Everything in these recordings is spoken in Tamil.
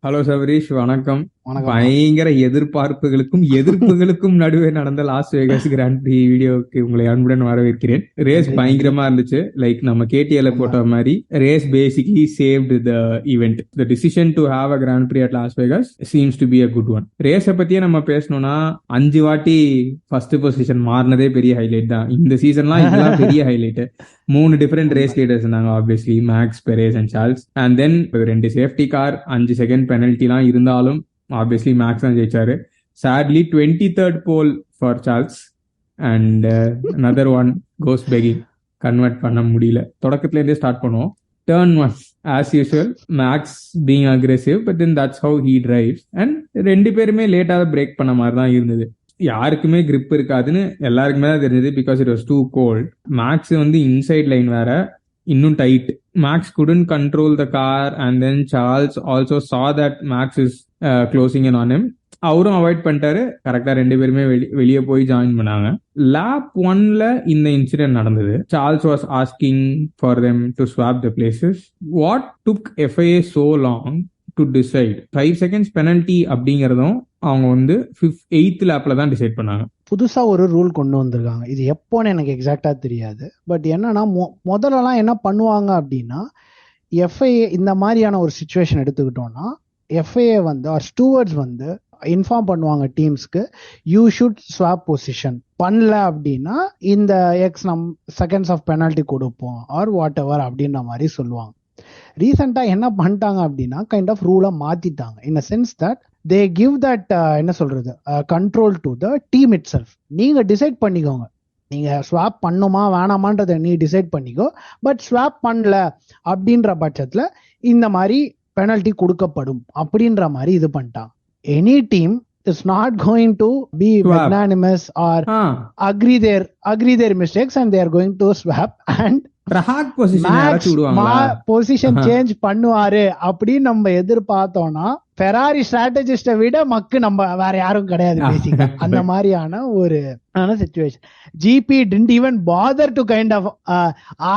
ஹலோ சபரீஷ், வணக்கம். வணக்கம். பயங்கர எதிர்பார்ப்புகளுக்கும் எதிர்ப்புகளுக்கும் நடுவே நடந்த லாஸ் வேகாஸ் கிராண்ட் பிரீ வீடியோவுக்கு உங்களை அன்புடன் வரவேற்கிறேன். ரேஸ் பயங்கரமா இருந்துச்சு. லைக் நம்ம கேடிஎல் போட்ட மாதிரி race basically saved the event. The decision to have a grand prix at Las Vegas seems to be a good one. ரேஸை பத்தியே நம்ம பேசணும்னா 5 வாட்டி ஃபர்ஸ்ட் பொசிஷன் மாறினதே பெரிய ஹைலைட் தான். இந்த சீசன்லாம் இதெல்லாம் பெரிய ஹைலைட். 3 டிஃபரெண்ட் ரேஸ் லீடர்ஸ் இருந்தாங்க. Obviously Max, Perez and Charles. And then 2 safety car, 5 second பெனல்ட்டிலாம் இருந்தாலும் ஆப்வியஸ்லி மேக்ஸ் தான் ஜெயிச்சாரு. Sadly 23rd pole for Charles அண்ட் another one goes begging. Convert பண்ண முடியல. தொடக்கத்துல இருந்தே ஸ்டார்ட் பண்ணுவோம். Turn 1 as usual, Max being aggressive, but then that's how he drives. and 2 பேருமே லேட்டாக பிரேக் பண்ண மாதிரி தான் இருந்தது. யாருக்குமே கிரிப் இருக்காதுன்னு எல்லாருக்குமே தான் தெரிஞ்சது. Because it was too cold. Max வந்து இன்சைட் லைன் வேற, இன்னும் tight. Max couldn't control the car and then Charles also saw that Max is closing in on him. அவரும் அவாய்ட் பண்ணிட்டாரு. கரெக்டா 2 பேருமே வெளியே போய் ஜாயின் பண்ணாங்க. லேப் 1ல இந்த இன்சிடென்ட் நடந்தது. Charles was asking for them to swap the places. What took FIA so long to decide? 5 seconds penalty அப்படிங்கறதும் அவங்க வந்து 8th லேப்ல தான் டிசைட் பண்ணாங்க. புதுசா ஒரு ரூல் கொண்டு வந்திருக்காங்க. இது எப்போன்னு எனக்கு எக்ஸாக்டா தெரியாது. பட் என்னன்னா முதல்லலாம் என்ன பண்ணுவாங்க அப்படின்னா, எஃப்ஐஏ இந்த மாதிரியான ஒரு சிச்சுவேஷன் எடுத்துக்கிட்டோம்னா, எஃப்ஐஏ வந்து ஆர் ஸ்டூவர்ட்ஸ் வந்து இன்ஃபார்ம் பண்ணுவாங்க டீம்ஸ்க்கு, யூ ஷுட் ஸ்வாப் பொசிஷன். பண்ணல அப்படின்னா இந்த எக்ஸ் செகண்ட்ஸ் ஆஃப் பெனால்ட்டி கொடுப்போம் ஆர் வாட் எவர் அப்படின்ற மாதிரி சொல்லுவாங்க. ரீசெண்டா என்ன பண்ணிட்டாங்க அப்படின்னா, கைண்ட் ஆஃப் ரூலை மாத்திட்டாங்க. In a sense that they give that என்ன சொல்றது control to the team itself. நீங்க டிசைட் பண்ணிக்கோங்க, நீங்க ஸ்வாப் பண்ணுமா வேணாமான்றதை நீ டிசைட் பண்ணிக்கோ. பட் ஸ்வாப் பண்ணல அப்படின்ற பட்சத்துல இந்த மாதிரி பெனல்ட்டி கொடுக்கப்படும் அப்படின்ற மாதிரி இது பண்ணிட்டாங்க. Any team is not going to be magnanimous or agree their mistakes and they are going to swap and position change பண்ணுவாரு அப்படின்னு நம்ம எதிர்பார்த்தோம்னா, ஃபெராரி ஸ்ட்ராட்டஜிஸ்ட விட மக்கு நம்ம வேற யாரும் கிடையாது பேசிக்கா. அந்த மாதிரியான ஒரு situation. GB didn't even bother to kind of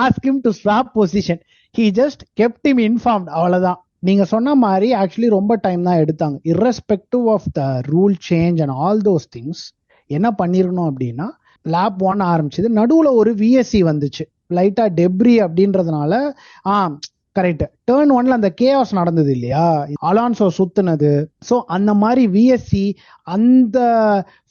ask him to swap position. He just kept him informed. அவ்வளவுதான். நீங்க சொன்ன மாதிரி ஆக்சுவலி ரொம்ப டைம் தான் எடுத்தாங்க. irrespective of the rule change and all those things என்ன பண்ணிருக்கணும் அப்படின்னா, லேப் 1 ஆரம்பிச்சது, நடுவுல ஒரு விஎஸ்சி வந்துச்சு லைட்டா டெப்ரி அப்படின்றதுனால. கரெக்ட், டர்ன் 1ல அந்த கேஆஸ் நடந்தது இல்லையா, அலான்சோ சுத்துனது. ஸோ அந்த மாதிரி விஎஸ்சி அந்த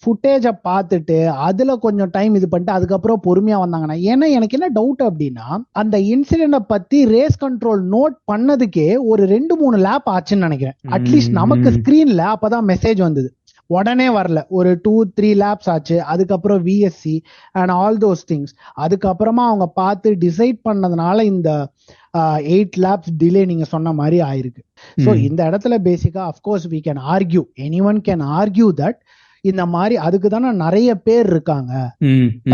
ஃபுட்டேஜை பார்த்துட்டு அதுல கொஞ்சம் டைம் இது பண்ணிட்டு அதுக்கப்புறம் பொறுமையா வந்தாங்கன்னா. ஏன்னா எனக்கு என்ன டவுட் அப்படின்னா, அந்த இன்சிடென்ட பத்தி ரேஸ் கண்ட்ரோல் நோட் பண்ணதுக்கே ஒரு 2-3 லேப் ஆச்சுன்னு நினைக்கிறேன். அட்லீஸ்ட் நமக்கு ஸ்கிரீன்ல அப்பதான் மெசேஜ் வந்தது, உடனே வரல. ஒரு 2-3 லேப்ஸ் ஆச்சு. அதுக்கப்புறம் VSC and all those things. அதுக்கப்புறமா அவங்க பார்த்து டிசைட் பண்ணதுனால இந்த 8 லேப்ஸ் டிலே நீங்க சொன்ன மாதிரி ஆயிருக்கு. ஸோ இந்த இடத்துல பேசிக்கா of course we can argue, anyone can argue that இந்த மாதிரி அதுக்கு தானே நிறைய பேர் இருக்காங்க.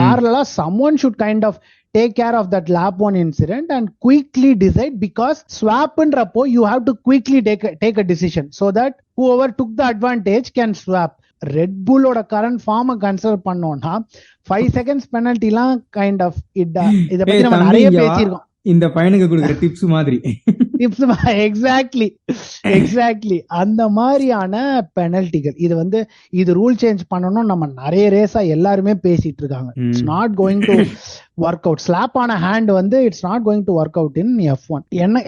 parallel someone should kind of take care of that lap 1 incident and quickly decide, because swapன்றப்போ you have to quickly take a decision so that whoever took the advantage can swap. Red புல்லோட கரண்ட் ஃபார்மை கன்சிடர் பண்ணோம்னா 5 seconds பெனல்ட்டிலாம் கைண்ட் ஆஃப் இத பத்தி நம்ம நிறைய பேசியிருக்கோம். இந்த பையனுக்கு கொடுக்குற டிப்ஸ் மாதிரி எக்ஸாக்ட்லி அந்த மாதிரியான பெனல்ட்டிகள். இது வந்து இது ரூல் சேஞ்ச் பண்ணணும் நம்ம நிறைய ரேஸா எல்லாருமே பேசிட்டு இருக்காங்க. It's not going to work out. Slap ஆன ஹேண்ட் வந்து it's not going to work out in F1.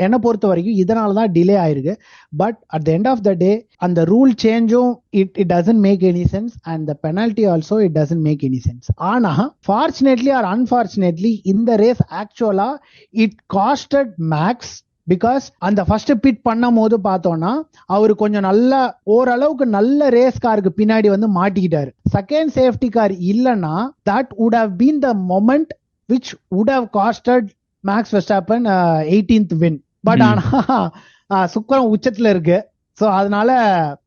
என்ன பொறுத்த வரைக்கும் இதனாலதான் டிலே ஆயிருக்கு. But at the end of the day அந்த ரூல் சேஞ்சும் it doesn't make any sense and the penalty also it doesn't make any sense. ஆனா ஃபார்ச்சுனேட்லி ஆர் அன்பார்ச்சுனேட்லி இந்த ரேஸ் ஆக்சுவலா இட் காஸ்டட் மேக்ஸ். பிகாஸ் அந்த ஃபர்ஸ்ட் பிட் பண்ணும் போது பார்த்தோம்னா அவரு கொஞ்சம் நல்ல ஓரளவுக்கு நல்ல ரேஸ் காருக்கு பின்னாடி வந்து மாட்டிக்கிட்டாரு. செகண்ட் சேஃப்டி கார் இல்லைன்னா that would have been the moment which would have costed Max Verstappen 18th win. But ஆனா சுக்கரம் உச்சத்துல இருக்கு. சோ அதனால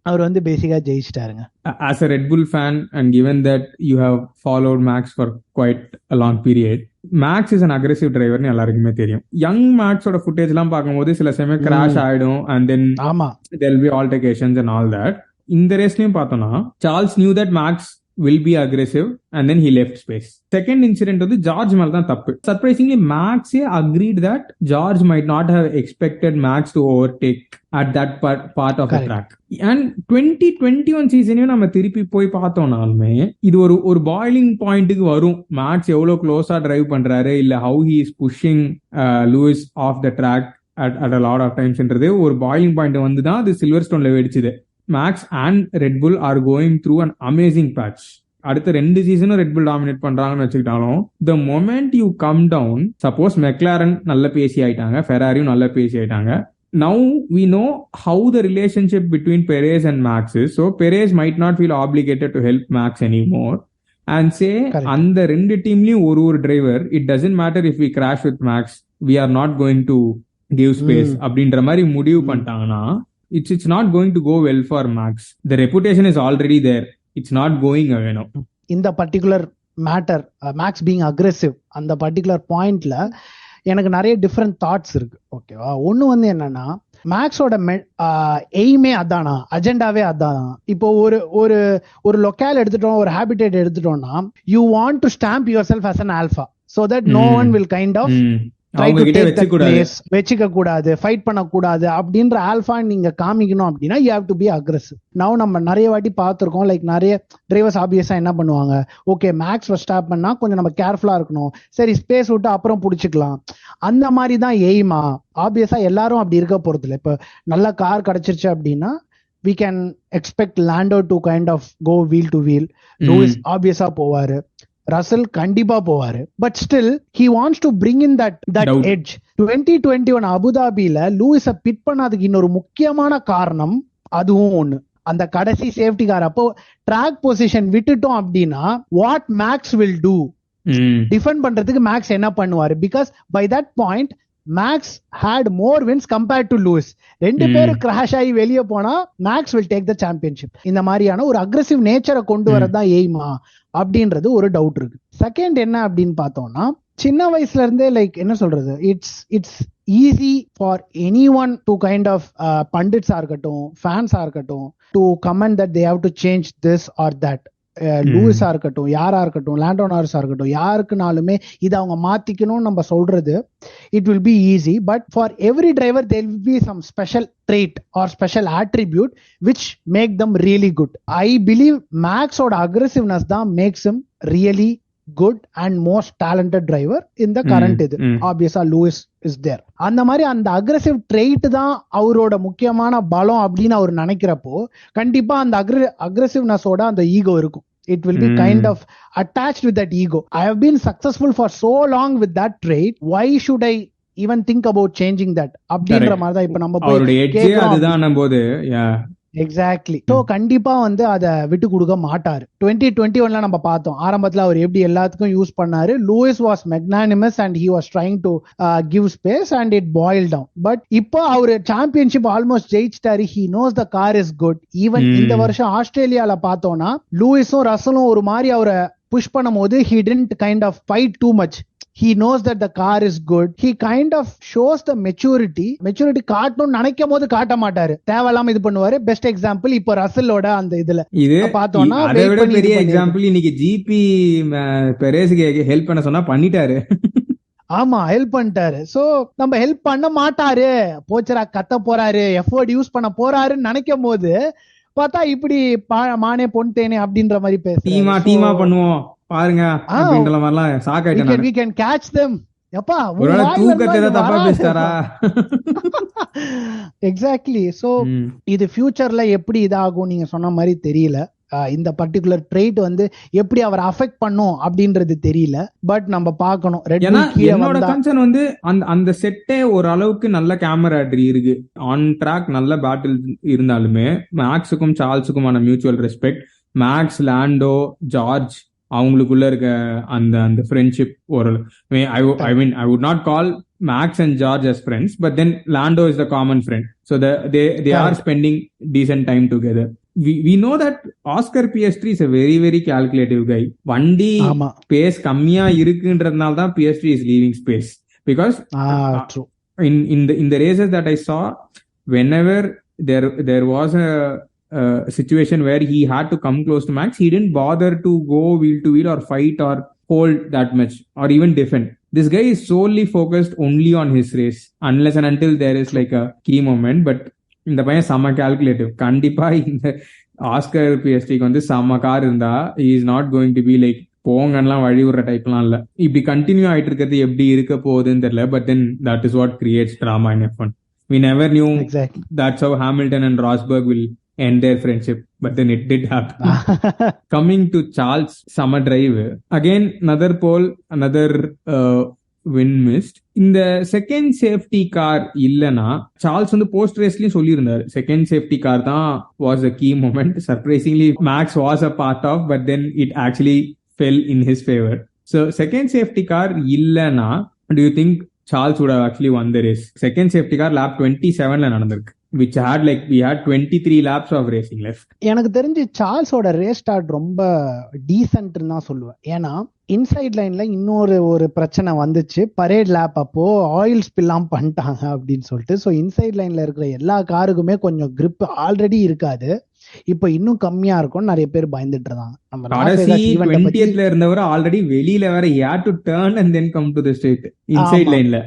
அவர் வந்து பேசிக்கா ஜெயிச்சிட்டாருங்க. As a Red Bull fan and given that you have followed Max for quite a long period, Max is an aggressive driver னு எல்லாருக்குமே தெரியும். யங் மேக்ஸோட ஃபுட்டேஜ் எல்லாம் பார்க்கும்போது சில சமயம் கிராஷ் ஆயிடும் and then there will be altercations and all that. இந்த ரேஸ்லயும் பார்த்தோம்னா Charles knew that Max will be aggressive and then he left space. Second incident வந்து ஜார்ஜ் மேல தான் தப்பு. Surprisingly Max agreed that George might not have expected Max to overtake at that part of the track. And 2021 சீசனையும் நம்ம திருப்பி போய் பார்த்தோம்னாலுமே இது ஒரு பாயிலிங் பாயிண்ட்டுக்கு வரும். மேக்ஸ் எவ்வளவு க்ளோஸா டிரைவ் பண்றாரு, இல்ல how he is pushing Lewis off the track at a lot of timesன்றது ஒரு பாயிலிங் பாயிண்ட் வந்து தான் அது சில்வர்ஸ்டோன்ல வெடிச்சது. Max and Red Bull are going through an amazing patch. அடுத்த 2 சீசனும் ரெட் புல் டாமினேட் பண்றாங்கன்னு வச்சுக்கிட்டாலும் the moment you come down, suppose McLaren நல்ல பேசி ஆயிட்டாங்க, ஃபெராரியும் நல்ல பேசி ஆயிட்டாங்க. Now we know how the relationship between Perez and Max is. So Perez might not feel obligated to help Max anymore and say அந்த 2 டீம்லயும் ஒரு driver, it doesn't matter if we crash with Max, we are not going to give space அப்படின்ற மாதிரி முடிவு பண்ணிட்டாங்கன்னா it's not going to go well for Max. The reputation is already there. It's not going away now. In the particular matter, Max being aggressive, அந்த particular pointல எனக்கு நிறைய டிஃப்ரெண்ட் தாட்ஸ் இருக்கு. ஓகேவா, ஒன்னு வந்து என்னன்னா மேக்ஸோட எய்மே அதானா, அஜெண்டாவே அதானா. இப்போ ஒரு லொக்கால் எடுத்துட்டோம், ஒரு ஹேபிடேட் எடுத்துட்டோம்னா you want to stamp yourself as an alpha so that no one will kind of வச்சுக்க கூடாது, ஃபைட் பண்ணக்கூடாது அப்படின்ற ஆல்பா நீங்க காமிக்கணும் அப்படின்னா you have to be aggressive. நான் நம்ம நிறைய வாட்டி பார்த்திருக்கோம், லைக் நிறைய டிரைவர்ஸ் ஆப்வியஸா என்ன பண்ணுவாங்க, ஓகே மேக்ஸ் ஸ்டாப் பண்ணா கொஞ்சம் நம்ம கேர்ஃபுல்லா இருக்கணும், சரி ஸ்பேஸ் விட்டு அப்புறம் பிடிச்சிக்கலாம், அந்த மாதிரி தான் எய்மா. ஆப்வியஸா எல்லாரும் அப்படி இருக்க போறது இல்லை. இப்போ நல்ல கார் கிடைச்சிருச்சு அப்படின்னா we can expect Lando to kind of go wheel to wheel. Lewis obviously போவாரு, ரசல் கண்டிப்பா போவாரு, but still he wants to bring in that edge. 2021 அபுதாபில லூயிஸ பிட் பண்ணதுக்கு இன்னொரு முக்கியமான காரணம் அதுவும் ஒண்ணு, அந்த கடைசி சேஃப்டி கார் அப்போ ட்ராக் பொசிஷன் விட்டுட்டோம் அப்படின்னா what Max will do, defend பண்றதுக்கு மேக்ஸ் என்ன பண்ணுவாரு, because by that point Max had more wins compared to Lewis. 2 பேரும் கிராஷ் ஆகி வெளியே போனா maths will take the championship. இந்த மாதிரியான ஒரு அக்ரெசிவ் நேச்சரை கொண்டு வரதான் எய்மா அப்படின்றது ஒரு டவுட் இருக்கு. செகண்ட் என்ன அப்படின்னு பார்த்தோம்னா, சின்ன வயசுல இருந்தே லைக் என்ன சொல்றது, it's easy for anyone to kind of பண்டிட்ஸா இருக்கட்டும், ஃபேன்ஸா இருக்கட்டும், to comment that they have to change this or that. லூயிஸா இருக்கட்டும், யாரா இருக்கட்டும், லாண்டோ நாரிஸா இருக்கட்டும், யாருக்குனாலுமே இதை அவங்க மாத்திக்கணும்னு நம்ம சொல்றது it will be easy. But for every driver there will be some special trait or special attribute which make them really good. I believe Max oda aggressiveness da makes him really good and most talented driver in the current இது. Obviously Lewis is there. அந்த மாதிரி அந்த aggressive trait தான் அவரோட முக்கியமான பலம் அப்படின்னு அவர் நினைக்கிறப்போ கண்டிப்பா அந்த aggressiveness ஓட அந்த ஈகோ இருக்கும். It will be kind of attached with that ego. I have been successful for so long with that trait. Why should I even think about changing that? அப்படின்ற மாதிரி தான் இப்ப நம்ம போய் அதுதான் போது எக்ஸாக்ட்லி. ஸோ கண்டிப்பா வந்து அதை விட்டு கொடுக்க மாட்டாரு. 2021 நம்ம பார்த்தோம், ஆரம்பத்துல அவர் எப்படி எல்லாத்துக்கும் யூஸ் பண்ணாரு. Lewis was magnanimous and he was trying to give space and it boil down. But இப்போ அவரு சாம்பியன்ஷிப் ஆல்மோஸ்ட் ஜெயிச்சிட்டாரு. He knows the car is good. Even இந்த வருஷம் ஆஸ்திரேலியால பார்த்தோம்னா லூயிஸும் ரசலும் ஒரு மாதிரி அவரை புஷ் பண்ணும் போது he didn't kind of fight too much. He knows that the car is good. He kind of shows the maturity காட்டணும்னு நினைக்கும் போது காட்ட மாட்டாரு, தேவையில்லாம இது பண்ணுவாரு. பெஸ்ட் எக்ஸாம்பிள் இப்போ ரசலோட அந்த இதுல பார்த்தோம்னா அதை விட பெரிய எக்ஸாம்பிள் இன்னைக்கு ஜிபி பெரேஸ்க்கு ஹெல்ப் பண்ண சொன்னா பண்ணிட்டாரு. ஆமா, ஹெல்ப் பண்ணிட்டாரு. சோ நம்ம ஹெல்ப் பண்ண மாட்டாரு, போச்சரா கத்த போறாரு, எஃபோர்ட் யூஸ் பண்ண போறாருன்னு நினைக்கும் போது பார்த்தா இப்படி மானே பொன் தேனே அப்படின்ற மாதிரி பேசுறாரு. டீமா பண்ணுவோம் பாருங்க அப்படின்ற மாதிரிலாம் சாக்காயிட்டேன். we can catch them. எப்பா தூக்கத்தை தப்பா பேசுறாரா? எக்ஸாக்ட்லி. சோ இது ஃபியூச்சர்ல எப்படி இதாகும் நீங்க சொன்ன மாதிரி தெரியல. இந்த பர்டிகுலர் ட்ரெய்ட் வந்து எப்படி அவர் அஃபெக்ட் பண்ணும் அப்படின்றது தெரியல. பட் நம்ம பார்க்கணும். என்னோட கன்சர்ன் வந்து அந்த செட்டே ஒரு அளவுக்கு நல்ல கேமராட்ரி இருக்கு. ஆன் ட்ராக் நல்ல பேட்டில் இருந்தாலுமே மேக்ஸுக்கும் சார்ல்ஸுக்குமான mutual respect, Max, Lando, George அவங்களுக்குள்ள இருக்க அந்த ஃப்ரெண்ட்ஷிப் ஒரு I would not call Max and George as friends, but then Lando is the common friend, so they are spending decent time together. We know that Oscar Piastri is a very very calculative guy. வண்டி ஸ்பேஸ் கம்மியா இருக்குன்றதுனால தான் Piastri is leaving space, because in the races that I saw, whenever there was a situation where he had to come close to Max, he didn't bother to go wheel to wheel or fight or hold that much or even defend. This guy is solely focused only on his race unless and until there is like a key moment. But இந்த பையன் செம்ம கால்குலேட்டிவ். கண்டிப்பா இந்த ஆஸ்கர் பிஎஸ்டிக்கு வந்து செம்ம கார் இருந்தா is not going to be like போங்கலாம் வழி விடுற டைப்லாம் இல்ல. இப்படி கண்டினியூ ஆயிட்டு இருக்கிறது எப்படி இருக்க போகுதுன்னு தெரியல. But then that is what creates drama in F1. We never knew that's how Hamilton and Rosberg will end their friendship, but then it did happen. Coming to Charles, summer drive again, another pole, another win missed. இந்த செகண்ட் சேஃப்டி கார் இல்லனா சார்ல்ஸ் வந்து போஸ்ட் ரேஸ்லயும் சொல்லியிருந்தாரு செகண்ட் சேஃப்டி கார் தான் was a key moment. Surprisingly Max was a part of, but then it actually fell in his favor. So second safety car illana, do you think Charles would have actually won the race? Second safety car lap 27 la நடந்திருக்கு, which had like we had 23 laps of racing left. எனக்கு தெரிஞ்சு சார்ல்ஸோட ரேஸ் ஸ்டார்ட் ரொம்ப டீசென்ட்னு தான் சொல்லுவேன். ஏன்னா இன்சைட் லைன்ல இன்னொரு பிரச்சனை வந்துச்சு பரேட் லேப் அப்போ ஆயில் ஸ்பில்லாம் பண்ணிட்டாங்க அப்படின்னு சொல்லிட்டு. ஸோ இன்சைட் லைன்ல இருக்கிற எல்லா காருக்குமே கொஞ்சம் grip ஆல்ரெடி இருக்காது, இப்ப இன்னும் கம்மியா இருக்கும், நிறைய பேர் பயந்துட்டு இருந்தாங்க. இருந்தவர் ஆல்ரெடி வெளியில வேற had to turn and then come to the straight inside lineல.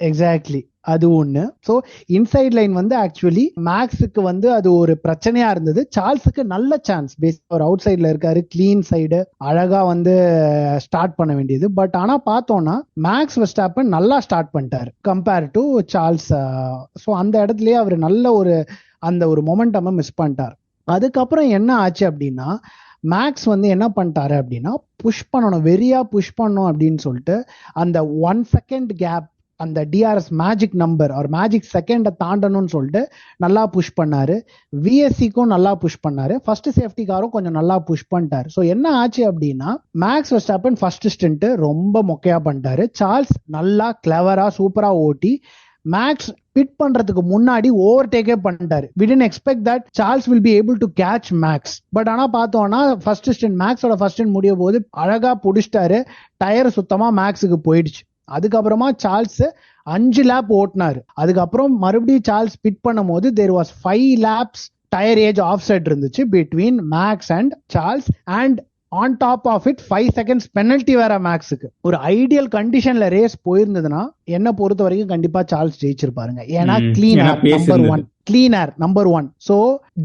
எக்ஸாக்ட்லி, அது ஒண்ணு. சோ இன்சைட் லைன் வந்து ஆக்சுவலி மேக்ஸுக்கு வந்து அது ஒரு பிரச்சனையா இருந்தது. சார்ல்ஸுக்கு நல்ல சான்ஸ், ஒரு அவுட் சைட்ல இருக்காரு, கிளீன் சைடு, அழகா வந்து ஸ்டார்ட் பண்ண வேண்டியது. பட் ஆனா பார்த்தோம்னா மேக்ஸ் வெர்ஸ்டாப்பன் நல்லா ஸ்டார்ட் பண்ணிட்டாரு கம்பேர் டு சார்ல்ஸ். ஸோ அந்த இடத்துலயே அவர் நல்ல அந்த ஒரு மொமெண்டமை மிஸ் பண்ணிட்டார். அதுக்கப்புறம் என்ன ஆச்சு அப்படின்னா மேக்ஸ் வந்து என்ன பண்ணிட்டாரு அப்படின்னா புஷ் பண்ணணும், வெறியா புஷ் பண்ணணும் அப்படின்னு சொல்லிட்டு அந்த 1 செகண்ட் கேப், அந்த டிஆர்எஸ் மேஜிக் நம்பர் ஒரு மேஜிக் செகண்டை தாண்டணும்னு சொல்லிட்டு நல்லா புஷ் பண்ணாரு. விஎஸ்சிக்கும் நல்லா புஷ் பண்ணாரு, ஃபர்ஸ்ட் சேஃப்டி காரும் கொஞ்சம் நல்லா புஷ் பண்ணிட்டாரு. ஸோ என்ன ஆச்சு அப்படின்னா மேக்ஸ் வெர்ஸ்டாப்பன் ஃபர்ஸ்ட் ஸ்டண்ட் ரொம்ப மொக்கையா பண்ணிட்டாரு. சார்ல்ஸ் நல்லா கிளவரா சூப்பரா ஓட்டி மேக்ஸ் பிட் பண்றதுக்கு முன்னாடி ஓவர்டேக்கே பண்ணிட்டாரு. we didn't expect that Charles will be able to catch Max. But ஆனா பார்த்தோம்னா ஃபர்ஸ்ட் ஸ்டண்ட் மேக்ஸோட ஃபர்ஸ்ட் ஸ்டண்ட் முடிய போது அழகா புடிச்சிட்டாரு, டயர் சுத்தமா மேக்ஸுக்கு போயிடுச்சு. அதுக்கப்புறமா சார்ல்ஸ் 5 லேப் ஓட்டினாரு. அதுக்கப்புறம் மறுபடியும் சார்ல்ஸ் பிட் பண்ணும் போது there was 5 laps tyre age of set இருந்துச்சு between Max and Charles, and on top of it 5 seconds penalty வேற மேக்ஸுக்கு. ஒரு ஐடியல் கண்டிஷன்ல ரேஸ் போயிருந்ததுன்னா என்ன பொறுத்த வரைக்கும் கண்டிப்பா சார்ல்ஸ் ஜெயிச்சிருப்பாருங்க. ஏன்னா கிளீன் ஏர் நம்பர் 1, கிளீன் ஏர் நம்பர் 1. சோ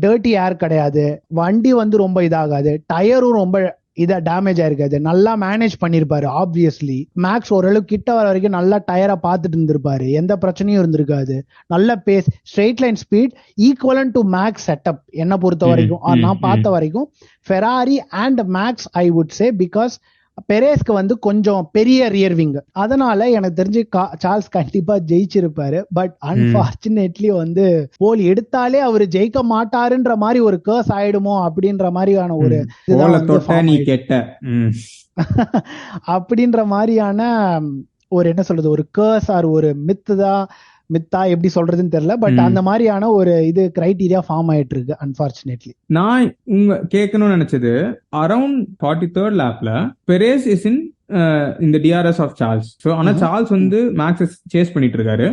டர்ட்டி ஏர் கிடையாது, வண்டி வந்து ரொம்ப இதாகாது, டயரும் ரொம்ப இதை டேமேஜ் ஆயிருக்காது, நல்லா மேனேஜ் பண்ணிருப்பாரு. ஆப்வியஸ்லி மேக்ஸ் ஓரளவு கிட்ட வர வரைக்கும் நல்லா டயரை பார்த்துட்டு இருந்திருப்பாரு, எந்த பிரச்சனையும் இருந்திருக்காது. நல்ல pace, straight line speed equivalent to Max setup என்ன பொறுத்த வரைக்கும் நான் பார்த்த வரைக்கும் Ferrari and Max I would say, because பெரேஸ்க்கு வந்து கொஞ்சம் பெரிய ரியர் விங், அதனால எனக்கு தெரிஞ்சு சார்ல்ஸ் கண்டிப்பா ஜெயிச்சிருப்பாரு. பட் அன்பார்ச்சுனேட்லி வந்து போல் எடுத்தாலே அவரு ஜெயிக்க மாட்டாருன்ற மாதிரி ஒரு கர்ஸ் ஆயிடுமோ அப்படின்ற மாதிரியான ஒரு அப்படின்ற மாதிரியான ஒரு என்ன சொல்றது ஒரு கர்ஸ் ஆர் ஒரு மித்தா எப்படி சொல்றதுன்னு தெரியல. பட் அந்த மாதிரியான ஒரு இது கிரைட்டீரியா ஃபார்ம் ஆயிட்டு இருக்கு அன்பார்ச்சுனேட்லி. நான் கேட்கணும்னு நினைச்சது அரௌண்ட் 43rd லேப்ல பெரேஸ் இஸ் இன் இந்த டிஆர்எஸ் ஆஃப் சார்ல்ஸ். ஸோ ஆனா சார்ல்ஸ் வந்து மேக்ஸ் சேஸ் பண்ணிட்டு இருக்காரு.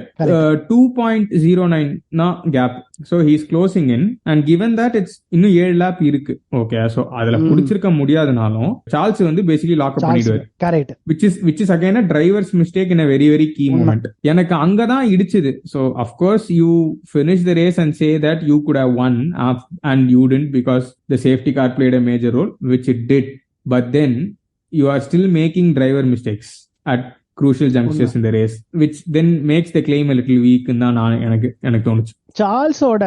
2.09 gap. So he's closing in and given that it's இன்னும் 7 லேப் இருக்கு. ஓகே, ஸோ அதுல புடிச்சிருக்க முடியாதனாலும் சார்ல்ஸ் வந்து பேசிக்கலி லாக் அப் பண்ணிடுவாரு. Correct. which is again a driver's mistake in a very very key moment. எனக்கு அங்கதான் இடிச்சது. So of course you finish the race and say that you could have won and you didn't because the safety car played a major role, which it did. But then you are still making driver mistakes at crucial junctures in the race, which then makes the claim a little weak ன்னு தான் எனக்கு தோணுச்சு. சார்ல்ஸோட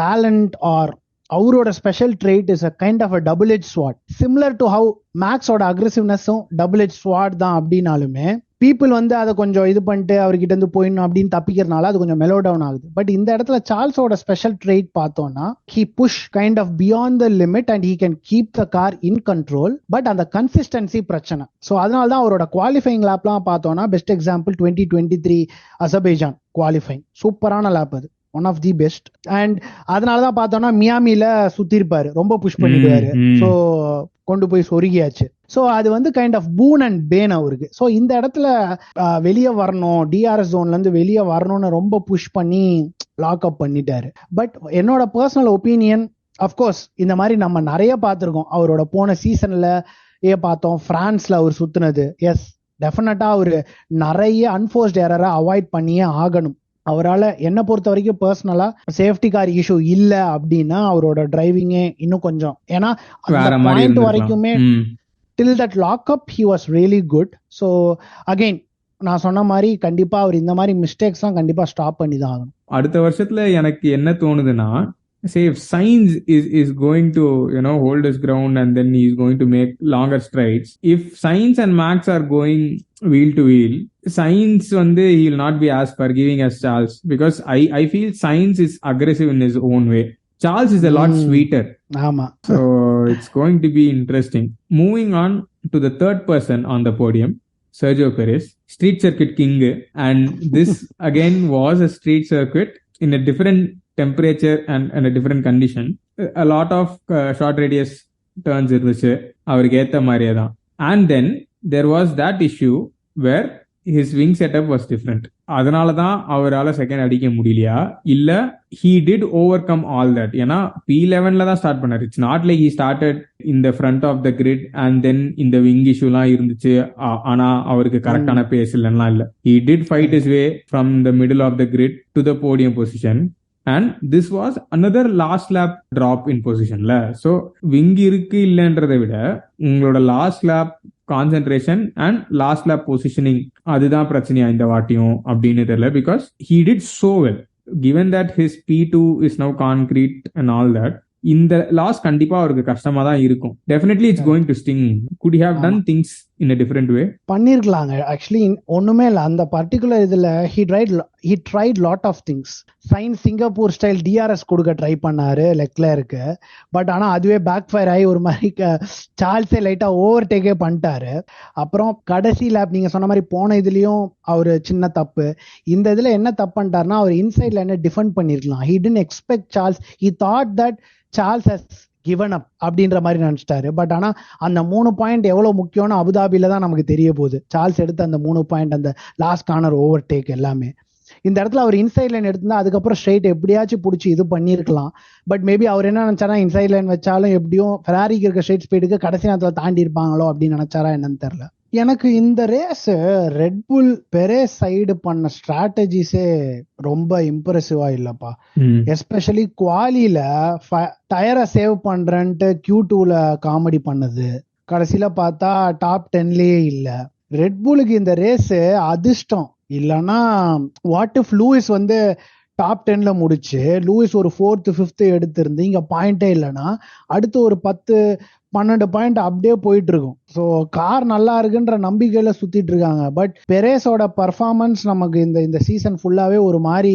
டேலண்ட் ஆர் அவரோட special trait is a kind of a double edged sword, similar to how மேக்ஸோட அக்ரெசிவ்னஸும் double edged sword தான். அப்படின்னாலுமே பீப்புள் வந்து அதை கொஞ்சம் இது பண்ணிட்டு அவர்கிட்ட இருந்து போயிடணும் அப்படின்னு தப்பிக்கிறதுனால அது கொஞ்சம் மெலோ டவுன் ஆகுது. பட் இந்த இடத்துல சார்ல்ஸோட ஸ்பெஷல் ட்ரெயிட் பார்த்தோம்னா he push kind of beyond the limit and he can keep the car in control. But அந்த கன்சிஸ்டன்சி பிரச்சனை. ஸோ அதனால தான் அவரோட குவாலிஃபைங் லேப்லாம் பார்த்தோம்னா பெஸ்ட் எக்ஸாம்பிள் 2023 அசர்பைஜான் குவாலிஃபைங் சூப்பரான லேப், அது one of the best. And அதனாலதான் பார்த்தோம்னா மியாமில சுத்தி இருப்பாரு, ரொம்ப புஷ் பண்ணிடுவாரு. ஸோ கொண்டு போய் சொருகியாச்சு. ஸோ அது வந்து கைண்ட் ஆஃப் பூன் அண்ட் பேன் அவருக்கு. ஸோ இந்த இடத்துல வெளியே வரணும், டிஆர்எஸ் ஜோன்ல இருந்து வெளியே வரணும்னு ரொம்ப புஷ் பண்ணி லாக் அப் பண்ணிட்டாரு. பட் என்னோட பர்சனல் ஒப்பீனியன் அப்கோர்ஸ் இந்த மாதிரி நம்ம நிறைய பார்த்திருக்கோம். அவரோட போன சீசன்ல பார்த்தோம், பிரான்ஸ்ல அவர் சுத்துனது. எஸ், டெஃபினட்டா அவரு நிறைய அன்ஃபோர்ஸ்ட் எரரை அவாய்ட் பண்ணியே ஆகணும். அவரால் என்ன பொறுத்த வரைக்கும் பர்சனலா சேஃப்டி கார் இஷ்யூ இல்ல அப்படின்னா அவரோட டிரைவிங்கே இன்னும் கொஞ்சம், ஏன்னா அந்த பாயிண்ட் வரைக்குமே till that lock up he was really good. So again நான் சொன்ன மாதிரி கண்டிப்பா அவர் இந்த மாதிரி மிஸ்டேக்ஸ் தான் கண்டிப்பா ஸ்டாப் பண்ணி தான் ஆகணும். அடுத்த வருஷத்துல எனக்கு என்ன தோணுதுன்னா, say if Sainz is going to hold his ground and then he is going to make longer strides, if Sainz and Max are going wheel to wheel, Sainz he will not be as forgiving as Charles, because I feel Sainz is aggressive in his own way. Charles is a lot sweeter. Ama. So it's going to be interesting. Moving on to the third person on the podium, Sergio Perez, street circuit king, and this again was a street circuit in a different temperature and a different condition. A lot of short radius turns இருந்துச்சு அவருக்கு ஏத்த மாதிரியே தான். And then there was that issue where his wing setup was different. அதனால தான் அவரால் செகண்ட் அடிக்க முடியலையா, இல்ல he did overcome all that? ஏன்னா P11ல தான் ஸ்டார்ட் பண்ணாரு. It's not like he started in the front of the grid and then இந்த wing issueலாம் இருந்துச்சு ஆனா அவருக்கு கரெக்டான பேஸ் இல்லைன்னா இல்ல. He did fight his way from the middle of the grid to the podium position. And this was another last lap drop in position. So wing இருக்கு இல்லைன்றதை விட உங்களோட last lab concentration and last lab positioning அதுதான் பிரச்சனையா இந்த வாட்டியும் அப்படின்னு தெரியல. Because he did so well given that his P2 is now concrete and all that. இந்த லாஸ் கண்டிப்பா அவருக்கு கஷ்டமா தான் இருக்கும். Definitely it's going to sting. Could have done things in a different way. பண்ணிருக்கலாங்க. ஆக்சுவலி ஒண்ணுமே இல்ல, அந்த பர்டிகுலர் இதுல he tried lot of things. Science Singapore style DRS கொடுக்க ட்ரை பண்ணாரு லெக்லருக்கு. பட் ஆனா அதுவே பேக் ஃபயர் ஆகி ஒரு மாதிரி சார்ல்ஸே லைட்டா ஓவர் டேக்கே பண்ணிட்டாரு. அப்புறம் கடைசி லேப் நீங்க சொன்ன மாதிரி போன இதுலயும் அவரு சின்ன தப்பு. இந்த இதுல என்ன தப்பு பண்ணிட்டாருன்னா அவர் இன்சைட்ல என்ன டிஃபெண்ட் பண்ணிருக்கலாம். he didn't expect Charles. he thought that Charles has given up அப்படின்ற மாதிரி நினைச்சிட்டாரு. பட் ஆனா அந்த 3 பாயிண்ட் எவ்வளவு முக்கியம்னு அபுதாபில தான் நமக்கு தெரிய போகுது. சார்ல்ஸ் எடுத்த அந்த 3 பாயிண்ட், அந்த லாஸ்ட் கார்னர் ஓவர் டேக் எல்லாமே இந்த இடத்துல அவர் இன்சைட் லைன் எடுத்திருந்தா அதுக்கப்புறம் ஸ்ட்ரைட் எப்படியாச்சும் பிடிச்சி இது பண்ணிருக்கலாம். பட் மேபி அவர் என்ன நினைச்சாரா, இன்சைட் லைன் வச்சாலும் எப்படியும் ஃபெராரிக்கு இருக்க ஸ்ட்ரைட் ஸ்பீடுக்கு கடைசி நேரத்தில் தாண்டி இருப்பாங்களோ அப்படின்னு நினைச்சாரா என்னன்னு தெரியல. எனக்கு இந்த ரேஸ் ரெட்புல் பெரேஸ் சைடு பண்ண ஸ்ட்ராட்டஜிஸே ரொம்ப இம்ப்ரெசிவா இல்லப்பா. எஸ்பெஷலி குவாலில டயரை சேவ் பண்றேன்ட்டு Q2ல காமெடி பண்ணது, கடைசியில பார்த்தா டாப் 10லயே இல்ல. ரெட்புலுக்கு இந்த ரேஸ் அதிர்ஷ்டம் இல்லைன்னா வாட் இஃப் லூயிஸ் டாப் 10ல முடிச்சு லூயிஸ் ஒரு 4th 5th எடுத்திருந்து இங்க பாயிண்டே இல்லைன்னா அடுத்து ஒரு 10-12 பாயிண்ட் அப்படியே போயிட்டு இருக்கும். ஸோ கார் நல்லா இருக்குன்ற நம்பிக்கையில சுத்திட்டு இருக்காங்க. பட் பெரேஸோட பர்ஃபார்மன்ஸ் நமக்கு இந்த சீசன் ஃபுல்லாவே ஒரு மாதிரி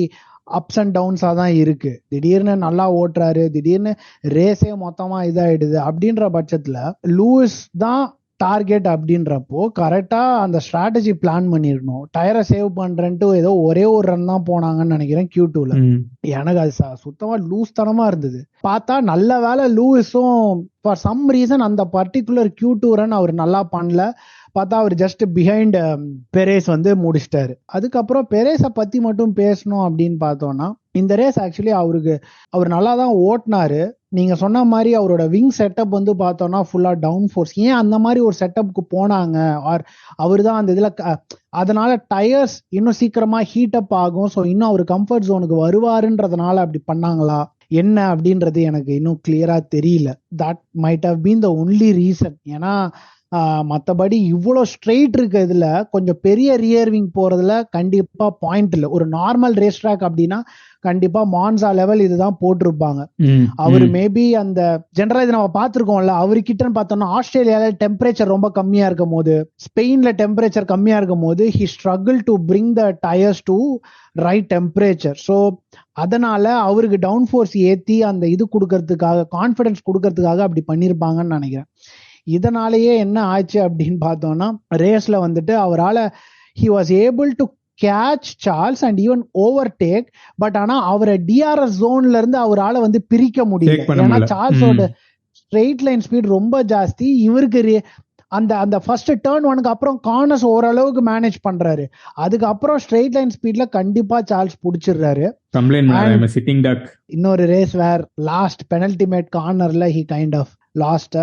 அப்ஸ் அண்ட் டவுன்ஸா தான் இருக்கு. திடீர்னு நல்லா ஓட்டுறாரு, திடீர்னு ரேஸே மொத்தமா இதாயிடுது. அப்படின்ற பட்சத்துல லூயிஸ் தான் டார்கெட் அப்படின்றப்போ கரெக்டா அந்த ஸ்ட்ராட்டஜி பிளான் பண்ணிருக்கணும். டயரை சேவ் பண்றேன்ட்டு ஏதோ ஒரே ஒரு ரன் தான் போனாங்கன்னு நினைக்கிறேன் Q2ல. எனக்கு அது சுத்தமா லூஸ் தனமா இருந்தது. பார்த்தா நல்ல வேலை லூயிஸும் ஃபார் சம் ரீசன் அந்த பர்டிகுலர் Q2 ரன் அவர் நல்லா பண்ணல. பார்த்தா அவர் ஜஸ்ட் பிஹைண்ட் பெரேஸ் முடிச்சிட்டாரு. அதுக்கப்புறம் பெரேஸை பத்தி மட்டும் பேசணும் அப்படின்னு பார்த்தோம்னா இந்த ரேஸ் ஆக்சுவலி அவர் நல்லா தான் ஓட்டினாரு. நீங்க சொன்ன மாதிரி அவரோட விங் செட்டப் பார்த்தோம்னா ஃபுல்லா டவுன் ஃபோர்ஸ். ஏன் அந்த மாதிரி ஒரு செட்டப்புக்கு போனாங்க, ஆர் அவர் தான் அந்த இதுல அதனால டயர்ஸ் இன்னும் சீக்கிரமா ஹீட் அப் ஆகும், ஸோ இன்னும் அவர் கம்ஃபர்ட் ஜோனுக்கு வருவாருன்றதுனால அப்படி பண்ணாங்களா என்ன அப்படின்றது எனக்கு இன்னும் கிளியரா தெரியல. That might have been the only reason. ஏன்னா மற்றபடி இவ்வளோ ஸ்ட்ரெயிட் இருக்கு இதுல கொஞ்சம் பெரிய ரியர்விங் போறதுல கண்டிப்பா பாயிண்ட் இல்லை. ஒரு நார்மல் ரேஸ் ட்ராக் அப்படின்னா கண்டிப்பா மான்சா லெவல் இதுதான் போட்டிருப்பாங்க. அவரு மேபி அந்த ஜெனரலா இது நம்ம பார்த்திருக்கோம்ல, அவர்கிட்ட பார்த்தோம்னா ஆஸ்திரேலியால டெம்பரேச்சர் ரொம்ப கம்மியா இருக்கும் போது, ஸ்பெயின்ல டெம்பரேச்சர் கம்மியா இருக்கும் போது he struggled to bring the tires to right temperature. So அதனால அவருக்கு டவுன் ஃபோர்ஸ் ஏத்தி அந்த இது கொடுக்கறதுக்காக, கான்பிடன்ஸ் கொடுக்கறதுக்காக அப்படி பண்ணிருப்பாங்கன்னு நினைக்கிறேன். இதனாலேயே என்ன ஆச்சு அப்படின்னு பார்த்தோம்னா ரேஸ்ல அவரால் he was able to catch Charles and even overtake. But ஆனா அவரை DRS ஜோன்ல இருந்து அவரால் பிரிக்க முடியல. ஏன்னா சார்ல்ஸோட ஸ்ட்ரெயிட் லைன் ஸ்பீட் ரொம்ப ஜாஸ்தி, இவருக்கு அந்த அந்த ஃபர்ஸ்ட் டர்ன் ஒனுக்கு அப்புறம் கார்னர்ஸ் ஓரளவுக்கு மேனேஜ் பண்றாரு, அதுக்கப்புறம் ஸ்ட்ரெயிட் லைன் ஸ்பீட்ல கண்டிப்பா சார்ல்ஸ் புடிச்சிடுறாரு. Sitting duck. இன்னொரு ரேஸ் வேர் லாஸ்ட் பெனல்டிமேட் கார்னர்ல he kind of lost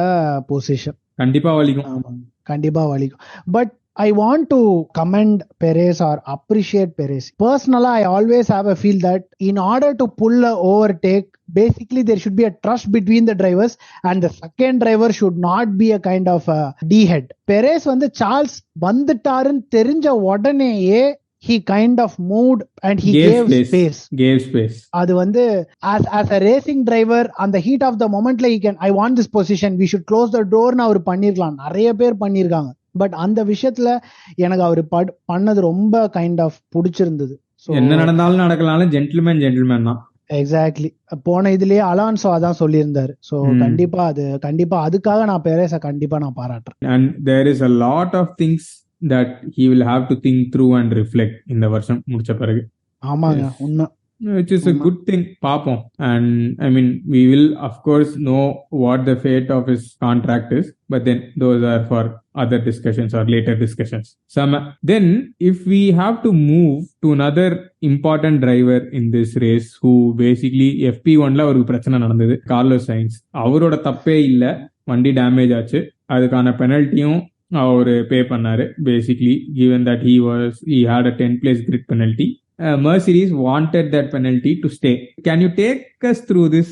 position. கண்டிப்பா வலிக்கும். கண்டிப்பா வலிக்கும். But I want to commend Perez or appreciate Perez. Personally, I always have a feel that in order to pull a overtake, basically there should be a trust between the drivers and the second driver should not be a kind of a D-head. Perez வந்து சார்ல்ஸ் வந்துட்டாருன்னு தெரிஞ்ச உடனேயே he kind of moved and he gave space. அது வந்து as a racing driver அந்த heat of the momentல he can, I want this position, we should close the door னு அவர் பண்ணிருக்கலாம். நிறைய பேர் பண்ணிருக்காங்க. பட் அந்த விஷயத்துல எனக்கு அவர் பண்ணது ரொம்ப கைண்ட் ஆஃப் பிடிச்சிருந்தது. என்ன நடந்தாலும் நடக்கலாம், ஜென்டில்மேன் தான். எக்ஸாக்ட்லி. போன இதுலயே அலான்சோ அதான் சொல்லியிருந்தாரு. சோ கண்டிப்பா அதுக்காக நான் பெரேஸை கண்டிப்பா நான் பாராட்டுறேன். And there is a lot of things that he will have to think through and reflect இந்த வருஷம் முடிச்ச பிறகு. ஆமாங்க, உண்மை. Which is a good thing. பாப்போம். And I mean, we will of course know what the fate of his contract is, but then those are for other discussions or later discussions. Then if we have to move to another important driver in this race who basically FP1ல ஒரு பிரச்சனை நடந்தது, கார்லோஸ் சைன்ஸ். அவரோட தப்பே இல்ல, வண்டி டேமேஜ் ஆச்சு, அதுக்கான பெனல்ட்டியும் அவரு பே பண்ணாரு. Basically given that he had a 10 place grid penalty. Mercedes wanted that penalty to stay. Can you take us through this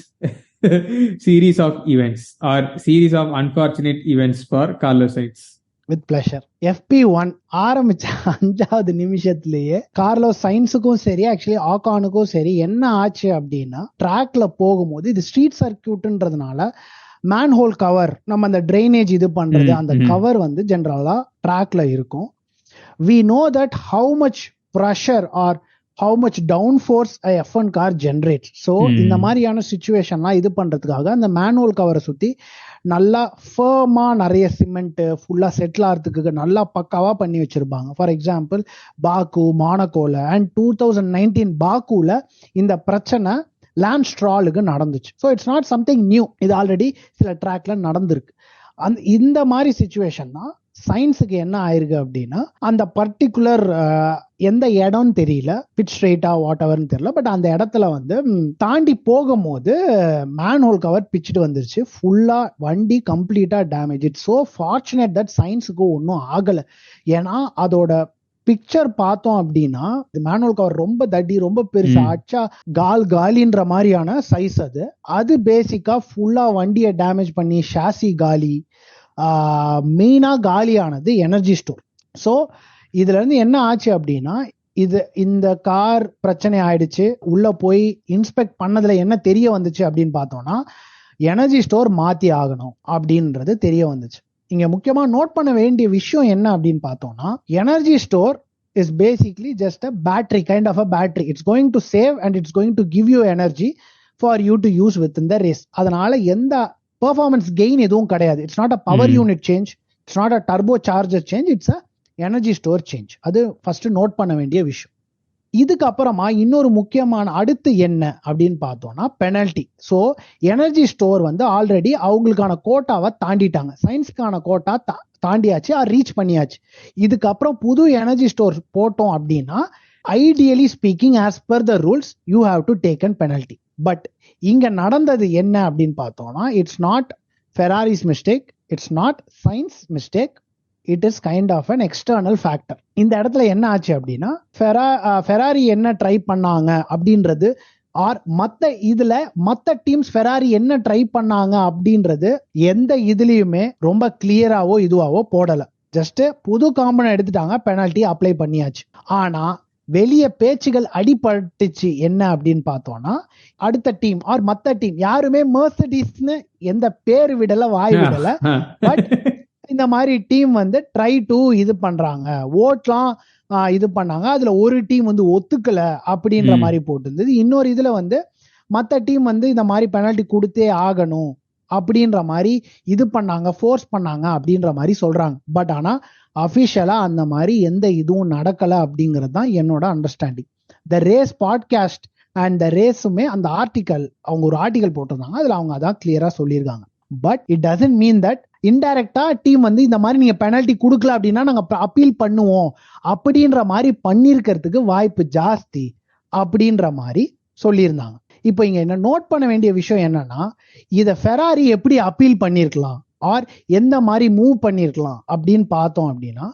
series of events or series of unfortunate events for Carlos Sainz? With pleasure. FP1 ஆரம்பிச்ச 5வது நிமிஷத்திலேயே கார்லோஸ் சைன்ஸுக்கும் சரி, ஆக்சுவலி ஆகானுக்கும் சரி, என்ன ஆச்சு அப்படின்னா, ட்ராக்ல போகும்போது இது ஸ்ட்ரீட் சர்க்கியூட்ன்றதுனால மேன்ஹோல் கவர், நம்ம அந்த ட்ரைனேஜ் இது பண்றது, அந்த கவர் வந்து ஜென்ரலா ட்ராக்ல இருக்கும். We know that how much pressure or how much downforce a F1 car generates. So இந்த மாதிரியான சிச்சுவேஷன்லாம் இது பண்றதுக்காக அந்த மேனுவல் கவரை சுத்தி நல்லா ஃபர்மா நிறைய சிமெண்ட் ஃபுல்லா செட்டில் ஆகிறதுக்கு நல்லா பக்காவா பண்ணி வச்சிருப்பாங்க. ஃபார் எக்ஸாம்பிள் பாக்கு, மானகோல அண்ட் 2019 பாக்குல இந்த பிரச்சனை லான்ஸ் ஸ்ட்ராலுக்கு நடந்துச்சு. So it's not something new, இது ஆல்ரெடி சில ட்ராக்ல நடந்திருக்கு. இந்த மாதிரி சிச்சுவேஷன் தான் சயின்ஸுக்கு என்ன ஆயிருக்கு அப்படின்னா, அந்த பர்டிகுலர் எந்த இடம்னு தெரியல, பிட் ஸ்ட்ரெயிட்டா வாட் எவர்னு தெரியல, பட் அந்த இடத்துல வந்து தாண்டி போகும்போது மேன்ஹோல் கவர் பிச்சுட்டு வந்துருச்சு, ஃபுல்லா வண்டி கம்ப்ளீட்டா damage. It's so fortunate that சயின்ஸுக்கு ஒன்றும் ஆகல. ஏன்னா அதோட பிக்சர் பார்த்தோம் அப்படின்னா மேனுவல் கவர் ரொம்ப தட்டி, ரொம்ப பெருசா, அச்சா காலின்ற மாதிரியான சைஸ். அது பேசிக்கா ஃபுல்லா வண்டியை டேமேஜ் பண்ணி ஷாசி காலி, மெயினா காலியானது எனர்ஜி ஸ்டோர். ஸோ இதுல இருந்து என்ன ஆச்சு அப்படின்னா, இந்த கார் பிரச்சனை ஆயிடுச்சு. உள்ள போய் இன்ஸ்பெக்ட் பண்ணதுல என்ன தெரிய வந்துச்சு அப்படின்னு பார்த்தோம்னா, எனர்ஜி ஸ்டோர் மாத்தி ஆகணும் அப்படின்றது தெரிய வந்துச்சு. இங்க முக்கியமா நோட் பண்ண வேண்டிய விஷயம் என்ன அப்படின்னு பார்த்தோம்னா, energy store is basically just a battery, kind of a battery. It's going to save and it's going to give you energy for you to use within the race. அதனால எந்த performance gain எதுவும் கிடையாது. It's not a power unit change, it's not a turbocharger change, it's a energy store change. அது ஃபர்ஸ்ட் நோட் பண்ண வேண்டிய விஷயம். இதுக்கு அப்புறமா இன்னொரு முக்கியமான அடுத்து என்ன அப்படின்னு பார்த்தோம்னா பெனல்டி. ஸோ எனர்ஜி ஸ்டோர் வந்து ஆல்ரெடி அவங்களுக்கான கோட்டாவை தாண்டிட்டாங்க, சயின்ஸ்க்கான கோட்டா தாண்டியாச்சு, ரீச் பண்ணியாச்சு. இதுக்கப்புறம் புது எனர்ஜி ஸ்டோர் போட்டோம் அப்படின்னா ideally speaking as per the rules you have to take an penalty. But இங்க நடந்தது என்ன அப்படின்னு பார்த்தோம்னா, it's not Ferrari's mistake, it's not Sainz mistake, it is kind of an external factor. இந்த இடத்துல என்ன ஆச்சு அப்படின்னா, ஃபெராரி என்ன ட்ரை பண்ணாங்க அப்படின்றது, ஆர் மத்த டீம்ஸ் ஃபெராரி என்ன ட்ரை பண்ணாங்க அப்படின்றது எந்த இதுலயுமே ரொம்ப கிளியராவோ இதுவாவோ போடல. ஜஸ்ட் புது காம்பனன்ட் எடுத்துட்டாங்க, பெனால்டி அப்ளை பண்ணியாச்சு. ஆனா வெளிய பேச்சுகள் அடிபட்டுச்சு. என்ன அப்படின்னு பார்த்தோம்னா, அடுத்த டீம் ஆர் மத்த டீம் யாருமே மெர்சிடிஸ்னு எந்த பேர் விடல, வாய் விடல, பட் இந்த மாதிரி டீம் வந்து ட்ரை டு இது பண்றாங்க, ஓட்லாம் இது பண்ணாங்க. அதுல ஒரு டீம் வந்து ஒத்துக்கல அப்படின்ற மாதிரி போட்டிருந்தது. இன்னொரு இதுல வந்து மத்த டீம் வந்து இந்த மாதிரி பெனால்டி கொடுத்தே ஆகணும் அப்படின்ற மாதிரி இது பண்ணாங்க, ஃபோர்ஸ் பண்ணாங்க அப்படின்ற மாதிரி சொல்றாங்க. பட் ஆனா அபிஷியலா அந்த மாதிரி எந்த இதுவும் நடக்கல அப்படிங்கிறது தான் என்னோட understanding. The race podcast and the ரேஸுமே அந்த ஆர்டிகல், அவங்க ஒரு ஆர்டிகல் போட்டிருந்தாங்க, அதுல அவங்க அதான் கிளியரா சொல்லியிருக்காங்க. But it doesn't mean that இன்டைரக்டா டீம் வந்து இந்த மாதிரி நீங்க பெனல்டி கொடுக்கல அப்படின்னா நாங்க அப்பீல் பண்ணுவோம் அப்படின்ற மாதிரி பண்ணிருக்கிறதுக்கு வாய்ப்பு ஜாஸ்தி அப்படின்ற மாதிரி சொல்லியிருந்தாங்க. இப்போ இங்க என்ன நோட் பண்ண வேண்டிய விஷயம் என்னன்னா, இத ஃபெராரி எப்படி அப்பீல் பண்ணிருக்கலாம் ஆர் எந்த மாதிரி மூவ் பண்ணிருக்கலாம் அப்படின்னு பார்த்தோம் அப்படின்னா,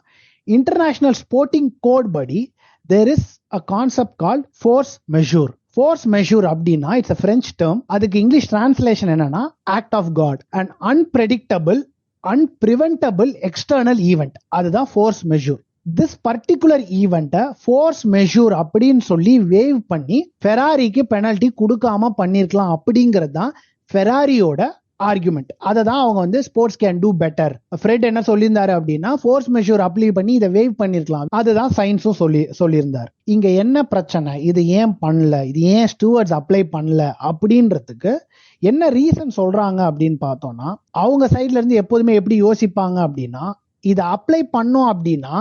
இன்டர்நேஷனல் ஸ்போர்ட்டிங் கோட் படி there is a concept called force majeure. force majeure அப்படின்னா இட்ஸ் a French term. அதுக்கு இங்கிலீஷ் டிரான்ஸ்லேஷன் என்னன்னா act of God, an unpredictable unpreventable external event. அதுதான் force majeure. this particular event force majeure அப்படின்னு சொல்லி வேவ் பண்ணி ஃபெராரிக்கு பெனல்டி கொடுக்காம பண்ணிருக்கலாம் அப்படிங்கிறது தான் ஃபெராரியோட ஆர்குமெண்ட். அதை தான் அவங்க வந்து sports can do better. Fred என்ன சொல்லியிருந்தாரு அப்படின்னா ஃபோர்ஸ் மெஷூர் அப்ளை பண்ணி இதை வேவ் பண்ணிருக்கலாம். அதுதான் சயின்ஸும் சொல்லியிருந்தார். இங்க என்ன பிரச்சனை, இது ஏன் பண்ணல, இது ஏன் ஸ்டூவர்ட்ஸ் அப்ளை பண்ணல அப்படின்றதுக்கு என்ன ரீசன் சொல்றாங்க அப்படின்னு பார்த்தோம்னா, அவங்க சைட்ல இருந்து எப்போதுமே எப்படி யோசிப்பாங்க அப்படின்னா, இதை அப்ளை பண்ணோம் அப்படின்னா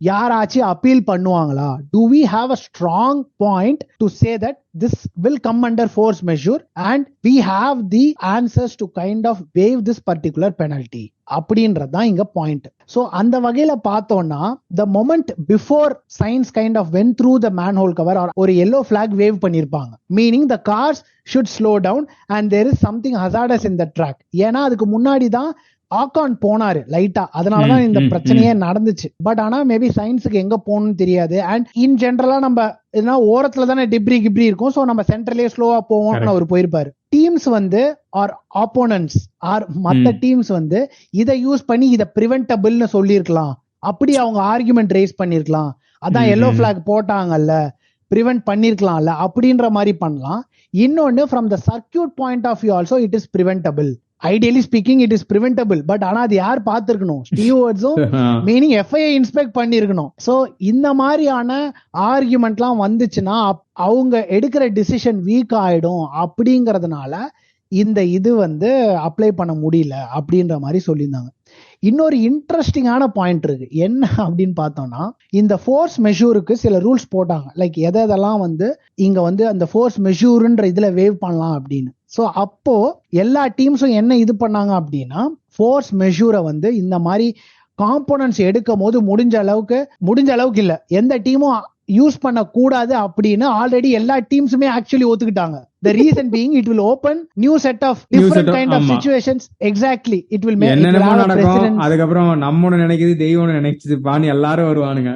யாராச்சும் அப்பீல் பண்ணுவாங்களா? Do we have a strong point to say that this will come under force measure and we have the answers to kind of waive this particular penalty அப்படின்றது தான் இங்க பாயிண்ட். ஸோ அந்த வகையில பார்த்தோம்னா, the moment before Sainz kind of went through the manhole cover ஒரு yellow flag wave பண்ணிருப்பாங்க, meaning the cars should slow down and there is something hazardous in the track. ஏன்னா அதுக்கு முன்னாடி தான் ஆக்கான் போனாரு லைட்டா, அதனாலதான் இந்த பிரச்சனையே நடந்துச்சு. பட் ஆனா மேபி சயின்ஸுக்கு எங்க போகணும்னு தெரியாது. அண்ட் இன் ஜென்ரலா நம்ம எதுனா ஓரத்துல தானே டிப்ரி இருக்கும், சோ நம்ம சென்ட்ரலே ஸ்லோவா போவோம்னு அவர் போயிருப்பாரு. டீம்ஸ் வந்து ஆர் ஆப்போனன்ட்ஸ் ஆர் மத்த டீம்ஸ் வந்து இதை யூஸ் பண்ணி இதை பிரிவென்டபிள்னு சொல்லிருக்கலாம், அப்படி அவங்க ஆர்குமெண்ட் ரைஸ் பண்ணிருக்கலாம். அதான் எல்லோ பிளாக் போட்டாங்கல்ல, பிரிவென்ட் பண்ணிருக்கலாம்ல அப்படின்ற மாதிரி பண்ணலாம். இன்னொன்னு from the circuit point of view also it is preventable. Ideally speaking it is preventable. But ஆனா அது யார் பார்த்திருக்கணும்? ஸ்டீவர்ட்ஸும் மீனிங் FIA இன்ஸ்பெக்ட் பண்ணிருக்கணும். சோ இந்த மாதிரியான ஆர்குமெண்ட்லாம் வந்துச்சுன்னா அவங்க எடுக்கிற டிசிஷன் வீக் ஆயிடும் அப்படிங்கறதுனால இந்த இது வந்து அப்ளை பண்ண முடியல அப்படின்ற மாதிரி சொல்லியிருந்தாங்க. இன்னொரு இன்ட்ரெஸ்டிங்கான பாயிண்ட் இருக்கு. என்ன அப்படின்னு பார்த்தோம்னா, இந்த ஃபோர்ஸ் மெஷூருக்கு சில ரூல்ஸ் போட்டாங்க. லைக் எதெல்லாம் வந்து இங்க வந்து அந்த ஃபோர்ஸ் மெஷூர்ன்ற இதுல வேவ் பண்ணலாம் அப்படின்னு. சோ அப்போ எல்லா டீம்ஸும் என்ன இது பண்ணாங்க அப்படின்னா, ஃபோர்ஸ் மெஷூரை வந்து இந்த மாதிரி காம்போனன்ட்ஸ் எடுக்கும் போது முடிஞ்ச அளவுக்கு இல்ல எந்த டீமும் யூஸ் பண்ண கூடாது அப்படின்னு ஆல்ரெடி எல்லா டீம்ஸுமே ஆக்சுவலி ஒத்துக்கிட்டாங்க. The reason being it will open new set of different kind of situations. Exactly, it will make என்னென்னமோ நடக்கும். அதுக்கப்புறம் நம்மோட நினைக்குது தெய்வம் நினைச்சது பான்னு எல்லாரும் வருவானுங்க.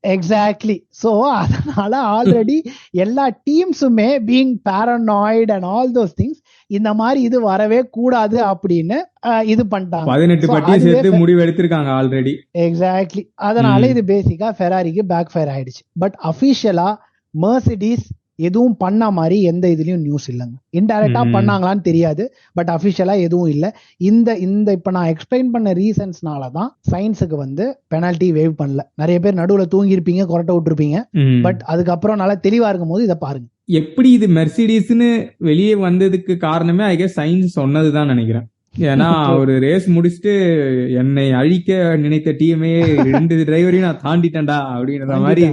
எக்ஸாக்ட்லி. சோ அதனால ஆல்ரெடி எல்லா டீம்ஸுமே being paranoid and all those things இந்த மாதிரி இது வரவே கூடாது அப்படின்னு இது பண்ணிட்டாங்க. 18 பட்டி சேர்த்து முடிவு எடுத்திருக்காங்க ஆல்ரெடி. எக்ஸாக்ட்லி. அதனால இது பேசிக்கா ஃபெராரிக்கு பேக் ஃபயர் ஆயிடுச்சு. பட் அபிஷியலா மெர்சிடிஸ் எதுவும் பண்ண மாதிரி எந்த இதுலயும் நியூஸ் இல்லைங்க. இன்டைரக்டா பண்ணாங்களான்னு தெரியாது, பட் அபிஷியலா எதுவும் இல்ல. இந்த இப்ப நான் எக்ஸ்பிளைன் பண்ண ரீசன்ஸ்னாலதான் சயின்ஸுக்கு வந்து பெனால்டி வேவ் பண்ணல. நிறைய பேர் நடுவுல தூங்கி இருப்பீங்க, கொரட்டை விட்டுருப்பீங்க. பட் அதுக்கப்புறம் நல்லா தெளிவா இருக்கும் போது இதை பாருங்க. எப்படி இது மெர்சிடிஸ்னு வெளியே வந்ததுக்கு காரணமே ஐ கெஸ் சயின்ஸ் சொன்னதுதான் நினைக்கிறேன். ஏன்னா ஒரு ரேஸ் முடிச்சுட்டு என்னை அழிக்க நினைத்த டீமே 2 டிரைவரையும் நான் தாண்டிட்டேன்டா அப்படின்ற மாதிரி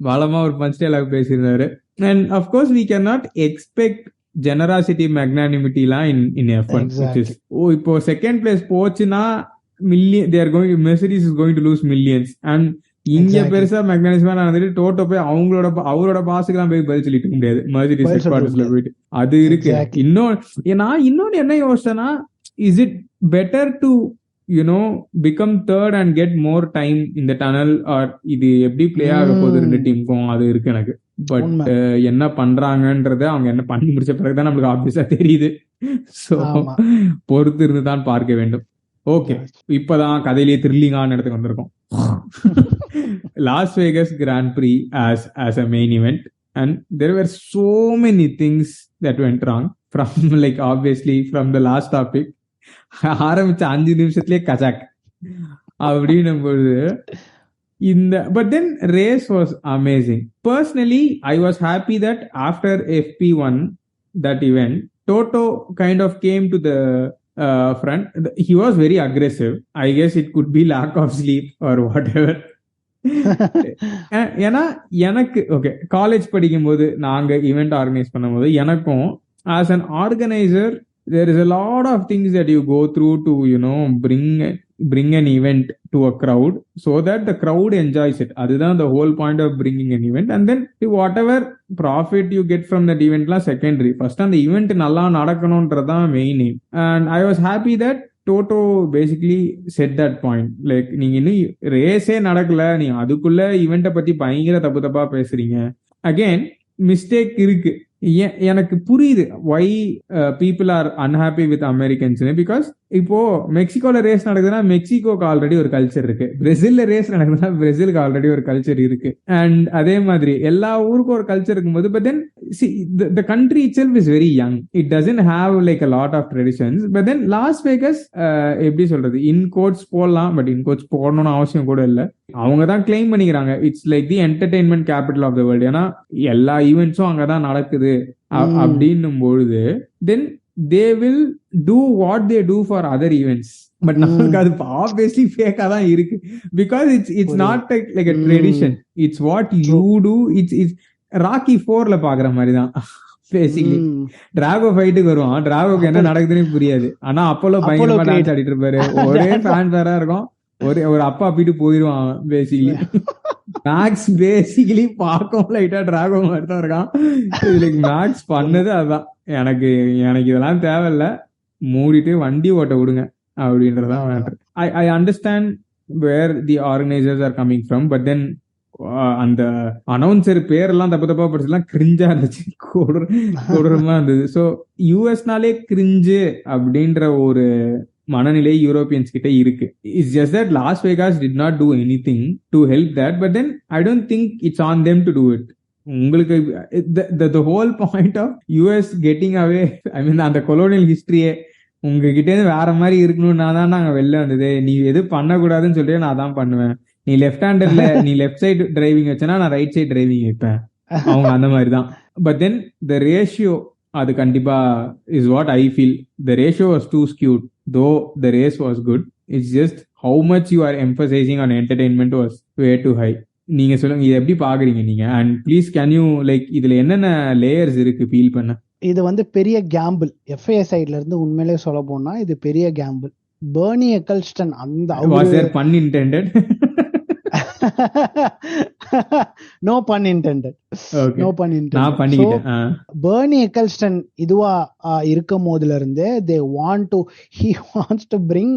பலமா ஒரு பஞ்ச் டைலாக் பேசியிருந்தாரு. And of course we cannot expect generosity magnanimity la in F1. Exactly. இப்போ செகண்ட் பிளேஸ் போச்சுன்னா Mercedes is going to lose millions. And இங்க பெருசா மெக்னானிசமா நடந்துட்டு டோட்டோ போய் அவரோட பாஸுக்கெல்லாம் போய் பதில் சொல்லிட்டு முடியாது. Mercedes ஹெட்குவார்ட்டர்ஸ்ல போயிட்டு அது இருக்கு. இன்னொன்னு என்ன Yojana, is it better to become third and get more time in the tunnel, or இது எப்படி பிளே ஆக போகுது ரெண்டு டீமுக்கும் அது இருக்கு எனக்கு. பட் என்ன பண்றாங்கன்றது அவங்க என்ன பண்ணி முடிச்ச பிறகுதான் நம்மளுக்கு ஆப்வியஸா தெரியுது. சோ பொறுத்து இருந்து தான் பார்க்க வேண்டும். ஓகே, இப்பதான் கதையிலேயே த்ரில்லிங்கான இடத்துக்கு வந்திருக்கோம். Las Vegas Grand Prix as a main event, and there were so many things that went wrong from like obviously from the last topic. ஆரம்பிச்ச 5 நிமிஷத்துலயே கசாக் அப்படின்னும் பொழுது but then race was amazing. Personally, I was happy that after FP1 that event, Toto kind of came to the front. He was very aggressive. I guess it could be lack of sleep or whatever. ஏன்னா எனக்கு ஓகே, காலேஜ் படிக்கும் போது நாங்க ஈவெண்ட் ஆர்கனைஸ் பண்ணும் போது எனக்கும் as an organiser there is a lot of things that you go through to, bring an event to a crowd so that the crowd enjoys it. அதுதான் the whole point of bringing an event. And then whatever profit you get from that event la secondary. First அந்த event நல்லா நடக்கணும்ன்றதான் main. And I was happy that Toto basically said that point. Like நீங்க இன்னும் ரேஸே நடக்கல, நீங்க அதுக்குள்ள ஈவெண்ட்டை பத்தி பயங்கர தப்பா பேசுறீங்க. அகைன் மிஸ்டேக் இருக்கு. எனக்கு புரியுது why people are unhappy with Americans, because இப்போ மெக்சிகோல ரேஸ் நடக்குதுன்னா மெக்சிகோக்கு ஆல்ரெடி ஒரு கல்ச்சர் இருக்கு, பிரேசில்ல ரேஸ் நடக்குதுன்னா பிரேசிலுக்கு ஆல்ரெடி ஒரு கல்ச்சர் இருக்கு. அண்ட் அதே மாதிரி எல்லா ஊருக்கும் ஒரு கல்ச்சர் இருக்கும்போது, but then the country itself is very young, it doesn't have like a lot of traditions. But then Las Vegas எப்படி சொல்றது, இன் கோட்ஸ் போடலாம், பட் இன் கோட்ஸ் போடணும்னு அவசியம் கூட இல்லை. அவங்க தான் கிளைம் பண்ணிக்கிறாங்க it's like the entertainment capital of the world. ஏன்னா எல்லா ஈவெண்ட்ஸும் அங்கதான் நடக்குது அப்படின்னும் பொழுது தென் they will do what they do for other events. But நமக்கு அது obviously fake-ஆ தான் இருக்கு, because it's not like a tradition, it's what you do. It's rakhi 4ல பாக்குற மாதிரி தான் பேசிக்கலி. டிராகோ ஃபைட்டுக்கு வருவான், டிராகோக்கு என்ன நடக்குதுன்னு புரியாது, ஆனா அப்போலோ பயங்கரமா டான்ஸ் ஆடிட்டு இருப்பாரு, ஒரே ஃபேன் வேற இருக்கும், ஒரு அப்பா அப்பீட்டு போயிருவான் பேசிக்கலி. மேக்ஸ் பேசிக்கலி பார்க்கும் லைட்டா டிராகோ மாதிரி தான் இருக்கான். மேக்ஸ் பண்ணது அதுதான், எனக்கு இதெல்லாம் தேவையில்ல, மூடிட்டு வண்டி ஓட்ட விடுங்க அப்படின்றதான் matter. I understand where the organisers are coming from, but then அந்த அனௌன்சர் பேரெல்லாம் தப்பா படிச்சலாம் கிரிஞ்சா இருந்துச்சு, கொடூரமா இருந்தது. ஸோ யூஎஸ்னாலே கிரிஞ்சு அப்படின்ற ஒரு மனநிலை யூரோப்பியன்ஸ் கிட்ட இருக்கு. It's just that Las Vegas did not two anything to help that, but then I don't think it's on them to do it. உங்களுக்கு the whole point of US getting away, I mean அந்த கொலோனியல் ஹிஸ்டரியே உங்ககிட்ட இருந்து வேற மாதிரி இருக்கணும்னா தான் நாங்க வெளில வந்தது. நீ எது பண்ணக்கூடாதுன்னு சொல்லிட்டு நான் தான் பண்ணுவேன். நீ லெஃப்ட் ஹேண்டர்ல நீ லெஃப்ட் சைடு டிரைவிங் வச்சனா நான் ரைட் சைடு டிரைவிங் வைப்பேன். அவங்க அந்த மாதிரி தான். பட் தென் த ரேஷியோ, அது கண்டிப்பா is what I feel. The ratio was too skewed, though the race was good. It's just how much you are emphasizing on entertainment was way too high. நீங்க சொல்லுங்க, இது எப்படி பாக்குறீங்க நீங்க? And please can you like இதுல என்னென்ன லேயர்ஸ் இருக்கு ஃபீல் பண்ண? இது பெரிய கேம்பிள். FIA சைடுல இருந்து உண்மையிலே சொல்ல போனா இது பெரிய கேம்பிள். பெர்னி எக்கல்ஸ்டன் அந்த was there pun intended? no pun intended. Okay. No pun intended. நான் பண்ணிட்டேன். பெர்னி எக்கல்ஸ்டன் இதுவா இருக்கும் போதுல இருந்து he wants to bring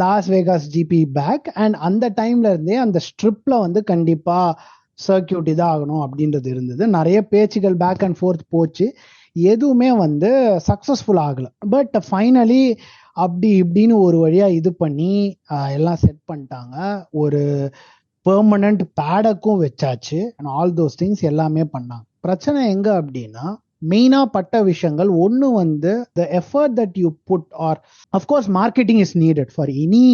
Las Vegas GP back. And அந்த டைம்ல இருந்தே அந்த ஸ்ட்ரிப்ல கண்டிப்பா சர்க்கியூட் இதாகணும் அப்படின்றது இருந்தது. நிறைய பேச்சுகள் பேக் அண்ட் ஃபோர்த் போச்சு, எதுவுமே சக்சஸ்ஃபுல் ஆகல. பட் ஃபைனலி அப்படி இப்படின்னு ஒரு வழியா இது பண்ணி எல்லாம் செட் பண்ணிட்டாங்க. ஒரு பெர்மனன்ட் பேடக்கும் வச்சாச்சு, அண்ட் ஆல் தோஸ் திங்ஸ் எல்லாமே பண்ணாங்க. பிரச்சனை எங்க அப்படின்னா, மெயினா பட்ட விஷயங்கள் ஒன்னு the effort that you put, or of course marketing is needed for any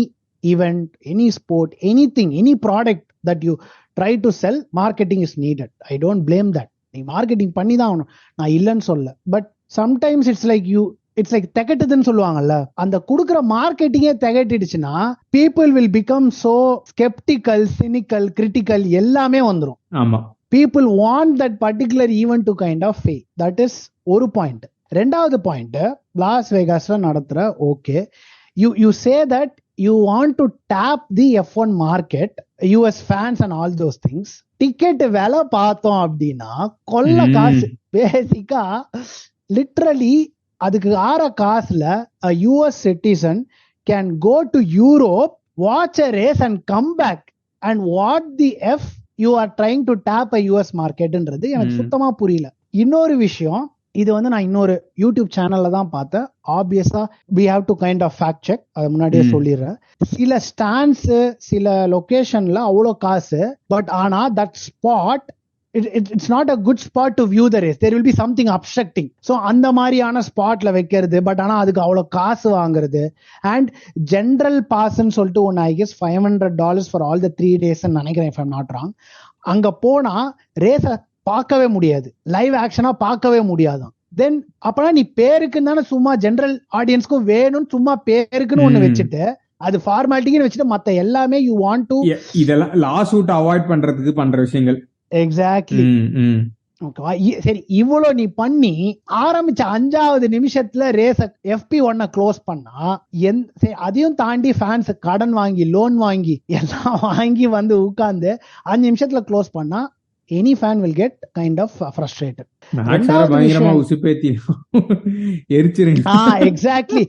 event, any sport, anything, any product that you try to sell, marketing is needed. I don't blame that. நீ மார்க்கெட்டிங் பண்ணி தான் ஆகணும், நான் இல்லைன்னு சொல்ல. பட் சம்டைம்ஸ் இட்ஸ் லைக் திகட்டுதுன்னு சொல்லுவாங்கல்ல, அந்த கொடுக்குற மார்க்கெட்டிங்கே திகட்டிடுச்சுன்னா people will become so skeptical, cynical, critical எல்லாமே வந்துரும். ஆமா, people want that particular event to kind of fail. That is ஒரு பாயிண்ட். ரெண்டாவது பாயிண்ட், லாஸ் வேகாஸ்ல நடத்துற okay, you say that you want to tap the F1 market, US fans and all those things. Ticket விலை பார்த்தோம் அப்படின்னா கொல்ல காசு. பேசிக்கா லிட்ரலி அதுக்கு ஆற காசுல a US citizen can go to Europe, watch a race and come back, and what the F you are trying to tap a US marketன்றது எனக்கு சுத்தமா புரியல. இன்னொரு விஷயம், இது நான் இன்னொரு யூடியூப் சேனல்ல தான் பார்த்தேன். ஆப்வியஸா we have to kind of fact check, அது முன்னாடியே சொல்லிடுறேன். சில ஸ்டாண்ட்ஸ் சில லொகேஷன்ல அவ்வளோ காசு, பட் ஆனா that spot it's not a good spot to view the race. There will be something obstructing. So அந்த மாதிரியான ஸ்பாட்ல வைக்கிறது, பட் ஆனா அதுக்கு அவ்வளோ காசு வாங்குறது. அண்ட் ஜென்ரல் பாஸ்ன்னு சொல்லிட்டு ஒன்று, I guess $500 for all the 3 days நினைக்கிறேன், if I'm not wrong. அங்க போனா ரேஸ பார்க்கவே முடியாது, லைவ் ஆக்ஷனா பார்க்கவே முடியாதான். தென் அப்பனா நீ பேருக்குன்னு தானே, சும்மா ஜென்ரல் ஆடியன்ஸ்க்கும் வேணும்னு சும்மா பேருக்குன்னு ஒண்ணு வச்சுட்டு, அது ஃபார்மாலிட்டின்னு வச்சுட்டு மத்த எல்லாமே யூ வாண்ட் டு, இதெல்லாம் லாஸ் அவுட் அவாய்ட் பண்றதுக்கு பண்ற விஷயங்கள். எக்ஸாக்ட்லி. ஓகேவா? சரி, இவ்வளவு நீ பண்ணி ஆரம்பிச்ச 5வது நிமிஷத்துல ரேஸ FP1 க்ளோஸ் பண்ணா, அதையும் தாண்டி ஃபேன்ஸ் கடன் வாங்கி லோன் வாங்கி எல்லாம் வாங்கி வந்து உட்கார்ந்து 5 நிமிஷத்துல க்ளோஸ் பண்ணா any fan will get kind of frustrated. Exactly.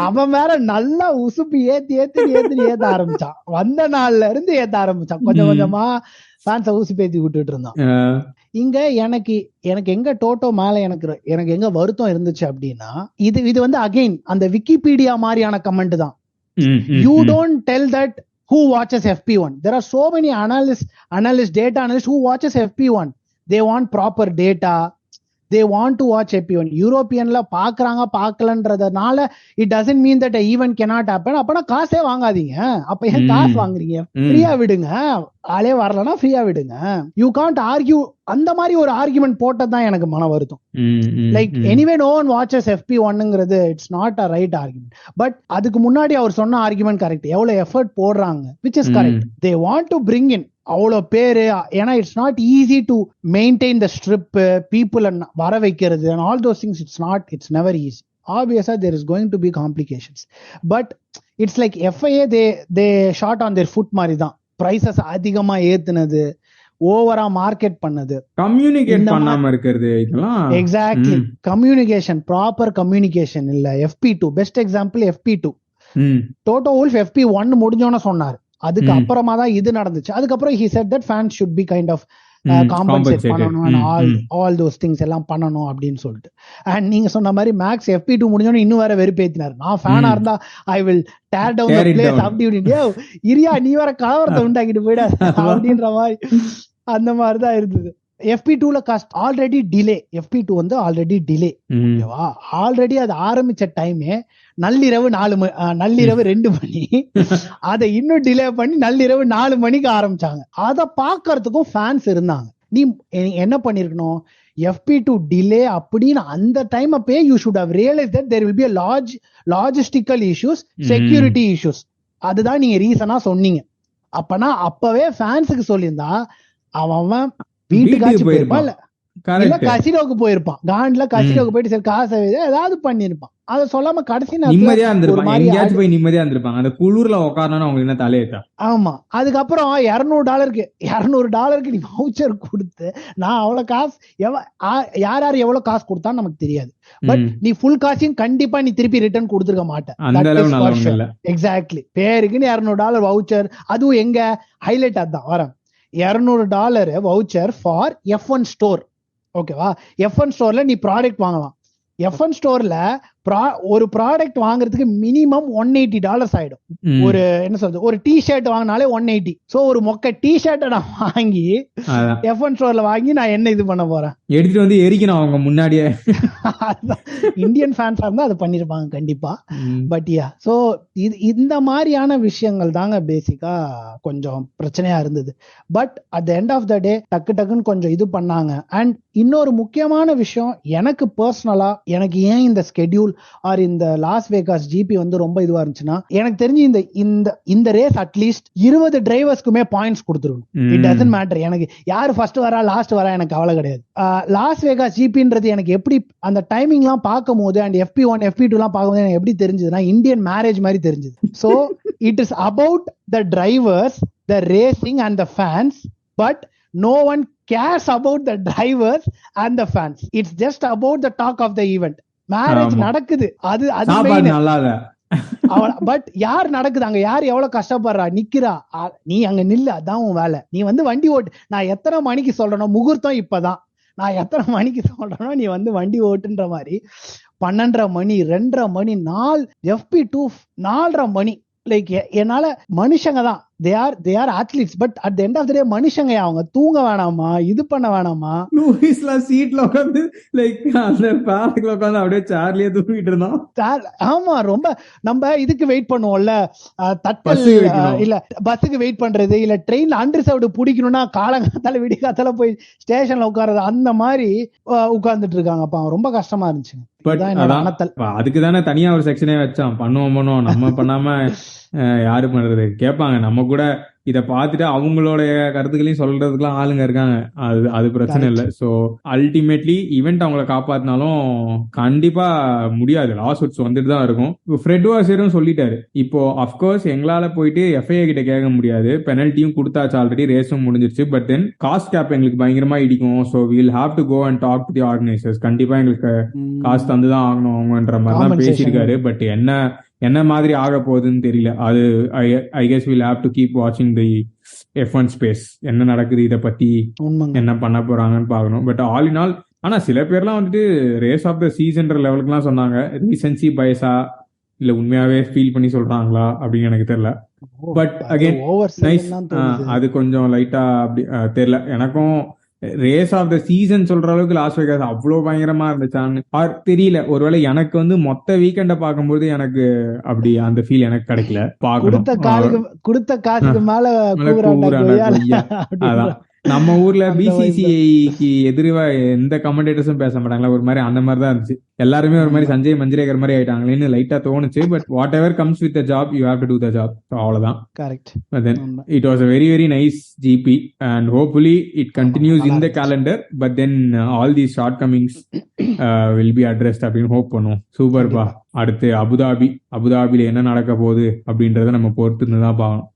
அவன் வேற நல்லா உசுப்பு ஏத்த ஆரம்பிச்சான். வந்த நாள்ல இருந்து ஏத்த ஆரம்பிச்சான். கொஞ்சம் கொஞ்சமா ஃபேன்ஸ உசுப்பேத்தி விட்டுட்டு இருந்தான். இங்க எனக்கு எங்க டோட்டோ மேல எனக்கு எங்க வருத்தம் இருந்துச்சு அப்படின்னா, இது வந்து அகைன் அந்த விக்கிபீடியா மாதிரியான கமெண்ட் தான். You don't tell that who watches FP1. There are so many analysts, data analysts who watches FP1. They want proper data. They want to watch FP1. யூரோப்பியன்ல பாக்குறாங்க பாக்கலன்றதுனால it doesn't mean that an event cannot happen. அப்பனா காசே வாங்காதீங்க. அப்ப ஏன் காசு வாங்குறீங்க? ஃப்ரீயா விடுங்க. ஆளே வரலனா ஃப்ரீயா விடுங்க. You can't argue. அந்த மாதிரி ஒரு ஆர்குமெண்ட் போட்டதான் எனக்கு மன வருத்தம். Like anyway no one watches FP1ங்கிறது it's not a right argument. But அதுக்கு முன்னாடி அவர் சொன்ன ஆர்குமெண்ட் கரெக்ட். எவ்வளவு எஃபர்ட் போடுறாங்க, which is correct. They want to bring in அவ்வளோ பேரு. ஏன்னா it's not easy to maintain the strip, people வர வைக்கிறது and all those things. It's never easy. Obviously there is going to be complications, but it's like FIA they shot on their foot மாதிரி தான். prices அதிகமா ஏத்துனது, ஓவரா மார்க்கெட் பண்ணது, கம்யூனிகேட் பண்ணாம இருக்கிறது, இதெல்லாம் எக்ஸாக்ட்லி கம்யூனிகேஷன், ப்ராப்பர் கம்யூனிகேஷன் இல்ல. FP2 best example. FP2 Toto Wolff FP1 முடிஞ்சோன்னு சொன்னாரு. அதுக்கு அப்புறமா தான் இது நடந்துச்சு. அதுக்கப்புறம் he said that fans should be kind of compensate பண்ணணும் and all those things எல்லாம் பண்ணணும் அப்படின்னு சொல்லிட்டு. அண்ட் நீங்க சொன்ன மாதிரி மேக்ஸ் FP2 முடிஞ்சோன்னு இன்னும் வேற வெறுப்பேத்தினாரு. நான் ஃபேனா இருந்தா I will tear down the place அப்படி இப்படின்னு. இரியா நீ வேற கலவரத்தை உண்டாக்கிட்டு போயிட அப்படின்ற மாதிரி அந்த மாதிரிதான் இருந்தது. FP2ல காஸ்ட் ஆல்ரெடி டிலே. FP2 வந்து ஆல்ரெடி டிலே. ஓகேவா? ஆல்ரெடி அது ஆரம்பிச்ச டைமே நள்ளிரவு 2 மணி. அதை இன்னும் டிலே பண்ணி நள்ளிரவு 4 மணிக்கு ஆரம்பிச்சாங்க. அதை பாக்குறதுக்கும் ஃபேன்ஸ் இருந்தாங்க. நீ என்ன பண்ணிருக்கணும்? FP2 டிலே அப்படின்னு அந்த டைம் அப்பே you should have realise that there will be a large logistical issues, security issues. அதுதான் நீங்க ரீசனா சொன்னீங்க. அப்பனா அப்பவே ஃபேன்ஸுக்கு சொல்லியிருந்தா அவன் வீட்டுக்காச்சும் போயிருப்பான், இல்ல கசினோக்கு போயிருப்பான். காண்ட்ல கசினோக்கு போயிட்டு சரி காசை ஏதாவது பண்ணிருப்பான். அதை சொல்லாம கடைசி நிம்மதியா இருந்திருப்பாங்க. அந்த குளூர்ல உட்காரணும் அவங்க என்ன தலையேட்டா. ஆமா. அதுக்கப்புறம் $200 நீ வவுச்சர் கொடுத்து, நான் அவ்வளவு காசு யார் எவ்வளவு காசு கொடுத்தான்னு நமக்கு தெரியாது. பட் நீ ஃபுல் காசையும் கண்டிப்பா நீ திருப்பி ரிட்டர்ன் கொடுத்துருக்க மாட்டேன். எக்ஸாக்ட்லி. பேருக்குன்னு $200 வவுச்சர். அதுவும் எங்க ஹைலைட் அதான் வரேன். $200 வவுச்சர் ஃபார் F1 ஸ்டோர். ஓகேவா? F1 ஸ்டோர்ல நீ ப்ராடக்ட் வாங்கலாம். F1 ஸ்டோர்ல ஒரு ப்ராடக்ட் வாங்குறதுக்கு மினிமம் $180 ஆயிடும். ஒரு என்ன சொல்றது, ஒரு டி-ஷர்ட் வாங்கினாலே 180. சோ ஒரு மொக்க டி-ஷர்ட்டை நான் வாங்கி F1 ஸ்டோர்ல வாங்கி நான் என்ன இது பண்ண போறேன்? எடுத்துட்டு வந்து எரிக்கணும் அவங்க முன்னாடியே. இந்தியன் ஃபேன்ஸா இருந்தா அதை பண்ணிருப்பாங்க கண்டிப்பா. பட் சோ இந்த மாதிரியான விஷயங்கள் தாங்க பேசிக்கா கொஞ்சம் பிரச்சனையா இருந்தது. But at the end of the day டக்குன்னு கொஞ்சம் இது பண்ணாங்க. அண்ட் இன்னொரு முக்கியமான விஷயம், எனக்கு பர்சனலா எனக்கு ஏன் இந்த ஸ்கெடியூல் ஆர் இந்த லாஸ் வேகாஸ் GP வந்து ரொம்ப இதுவா இருந்துச்சுன்னா, எனக்கு தெரிஞ்சு இந்த ரேஸ் அட்லீஸ்ட் 20 டிரைவர்ஸ்க்குமே பாயிண்ட்ஸ் கொடுத்துருக்கணும். It doesn't matter. எனக்கு யாரு ஃபர்ஸ்ட் வரா லாஸ்ட் வரா எனக்கு கவலை கிடையாது. லாஸ் வேகாஸ் GPன்றது எனக்கு எப்படி அந்த டைமிங் எல்லாம் பார்க்கும் போது அண்ட் FP1 FP2 எல்லாம் பார்க்கும்போது எனக்கு எப்படி தெரிஞ்சதுன்னா, இந்தியன் மேரேஜ் மாதிரி தெரிஞ்சது. So it is about the drivers, the racing and the fans. But no one cares about the drivers and the fans. It's just about the talk of the event. Marriage நடக்குது, அது பட் யார் நடக்குது அங்க, யார் எவ்வளவு கஷ்டப்படுறா, நிக்கிறா, நீ அங்க நில்லு, அதான் உன் வேலை. நீ வந்து வண்டி ஓட்டு. நான் எத்தனை மணிக்கு சொல்றேனோ, முகூர்த்தம் இப்பதான், நான் எத்தனை மணிக்கு சொல்றேனோ நீ வந்து வண்டி ஓட்டுன்ற மாதிரி 12:30 மணி 2:30 மணி FP2 4:30 மணி. லைக் என்னால மனுஷங்க தான், they are athletes, but at the end of the day மனுஷங்க. அவங்க தூங்க வேணாமா, இது பண்ண வேணாமா? லூயிஸ்ல சீட்ல உட்கார்ந்து லைக் அந்த பார்க்ல உட்கார்ந்து அப்படியே சேர்லயே தூங்கிட்டு இருந்தான். ஆமா, ரொம்ப நம்ம இதுக்கு வெயிட் பண்ணுவோம்ல, தட்டல் இல்ல பஸ்ஸுக்கு வெயிட் பண்றது, இல்ல ட்ரெயின்ல அன்ரிசர்வ்டு பிடிக்கணும்னா காலங்காத்தால விடிகாத்தால போய் ஸ்டேஷன்ல உட்கார்றது, அந்த மாதிரி உட்கார்ந்துட்டு இருக்காங்க. அப்ப ரொம்ப கஷ்டமா இருந்துச்சு. அதுக்கு தானே தனியா ஒரு செக்ஷனே வச்சான். பண்ணுவோம் நம்ம பண்ணாம யாரு பண்றது, கேட்பாங்க. நம்ம கூட இதை பார்த்துட்டு அவங்களுடைய கருத்துக்களையும் சொல்றதுக்குலாம் ஆளுங்க இருக்காங்க. அது பிரச்சனை இல்லை. ஸோ அல்டிமேட்லி ஈவெண்ட் அவங்கள காப்பாத்தினாலும் கண்டிப்பா முடியாது, லாஸ் சூட்ஸ் வந்துட்டு தான் இருக்கும். ஃப்ரெட் வாஷரும் சொல்லிட்டாரு, இப்போ அஃப்கோர்ஸ் எங்களால போயிட்டு எஃப்ஐஏ கிட்ட கேட்க முடியாது, பெனல்ட்டியும் கொடுத்தாச்சு ஆல்ரெடி, ரேஸும் முடிஞ்சிருச்சு. பட் தென் காஸ்ட் கேப் எங்களுக்கு பயங்கரமா இடிக்கும். So will have to go and talk to the organisers. கண்டிப்பா எங்களுக்கு காசு தந்துதான் ஆகணும் அவங்கன்ற மாதிரி தான் பேசியிருக்காரு. பட் என்ன மாதிரி ஆக போகுதுன்னு தெரியல. அது I guess will have to keep வாட்சிங் தி F1 ஸ்பேஸ், என்ன நடக்குது, இதை பத்தி என்ன பண்ண போறாங்கன்னு பார்க்கணும். பட் ஆல் இன் ஆல், ஆனா சில பேர்லாம் வந்துட்டு ரேஸ் ஆஃப் த சீசன்ற லெவலுக்குலாம் சொன்னாங்க. ரீசன்சி பயசா இல்ல உண்மையாவே ஃபீல் பண்ணி சொல்றாங்களா அப்படின்னு எனக்கு தெரியல. பட் அகைன் நைஸ், அது கொஞ்சம் லைட்டா அப்படி தெரியல எனக்கும். ரேஸ் ஆஃப் த சீசன் சொல்ற அளவுக்கு லாஸ் வேகாஸ் அவ்வளவு பயங்கரமா இருந்துச்சான்னு தெரியல. ஒருவேளை எனக்கு வந்து மொத்த வீக்கெண்ட பார்க்கும்போது எனக்கு அப்படி அந்த ஃபீல் எனக்கு கிடைக்கல. கொடுத்த காசுக்கு மேல அதான் நம்ம ஊர்ல பிசிசிஐக்கு எதிர்வா எந்த கமெண்டேட்டர்ஸும் பேச மாட்டாங்களா, ஒரு மாதிரி அந்த மாதிரி தான் இருந்துச்சு. எல்லாருமே ஒரு மாதிரி சஞ்சய் மஞ்சுரேகர் மாதிரி ஆயிட்டாங்களேன்னு லைட்டா தோணுச்சு. But whatever comes with the job, you have to do the job. அவ்வளவுதான். Correct. It was a very very nice GP and hopefully it continues in the calendar, but then all these shortcomings will be addressed அப்படின்னு ஹோப் பண்ணுவோம். சூப்பர்பா. அடுத்து அபுதாபில என்ன நடக்க போகுது அப்படின்றத நம்ம பொறுத்து தான் பார்க்கணும்.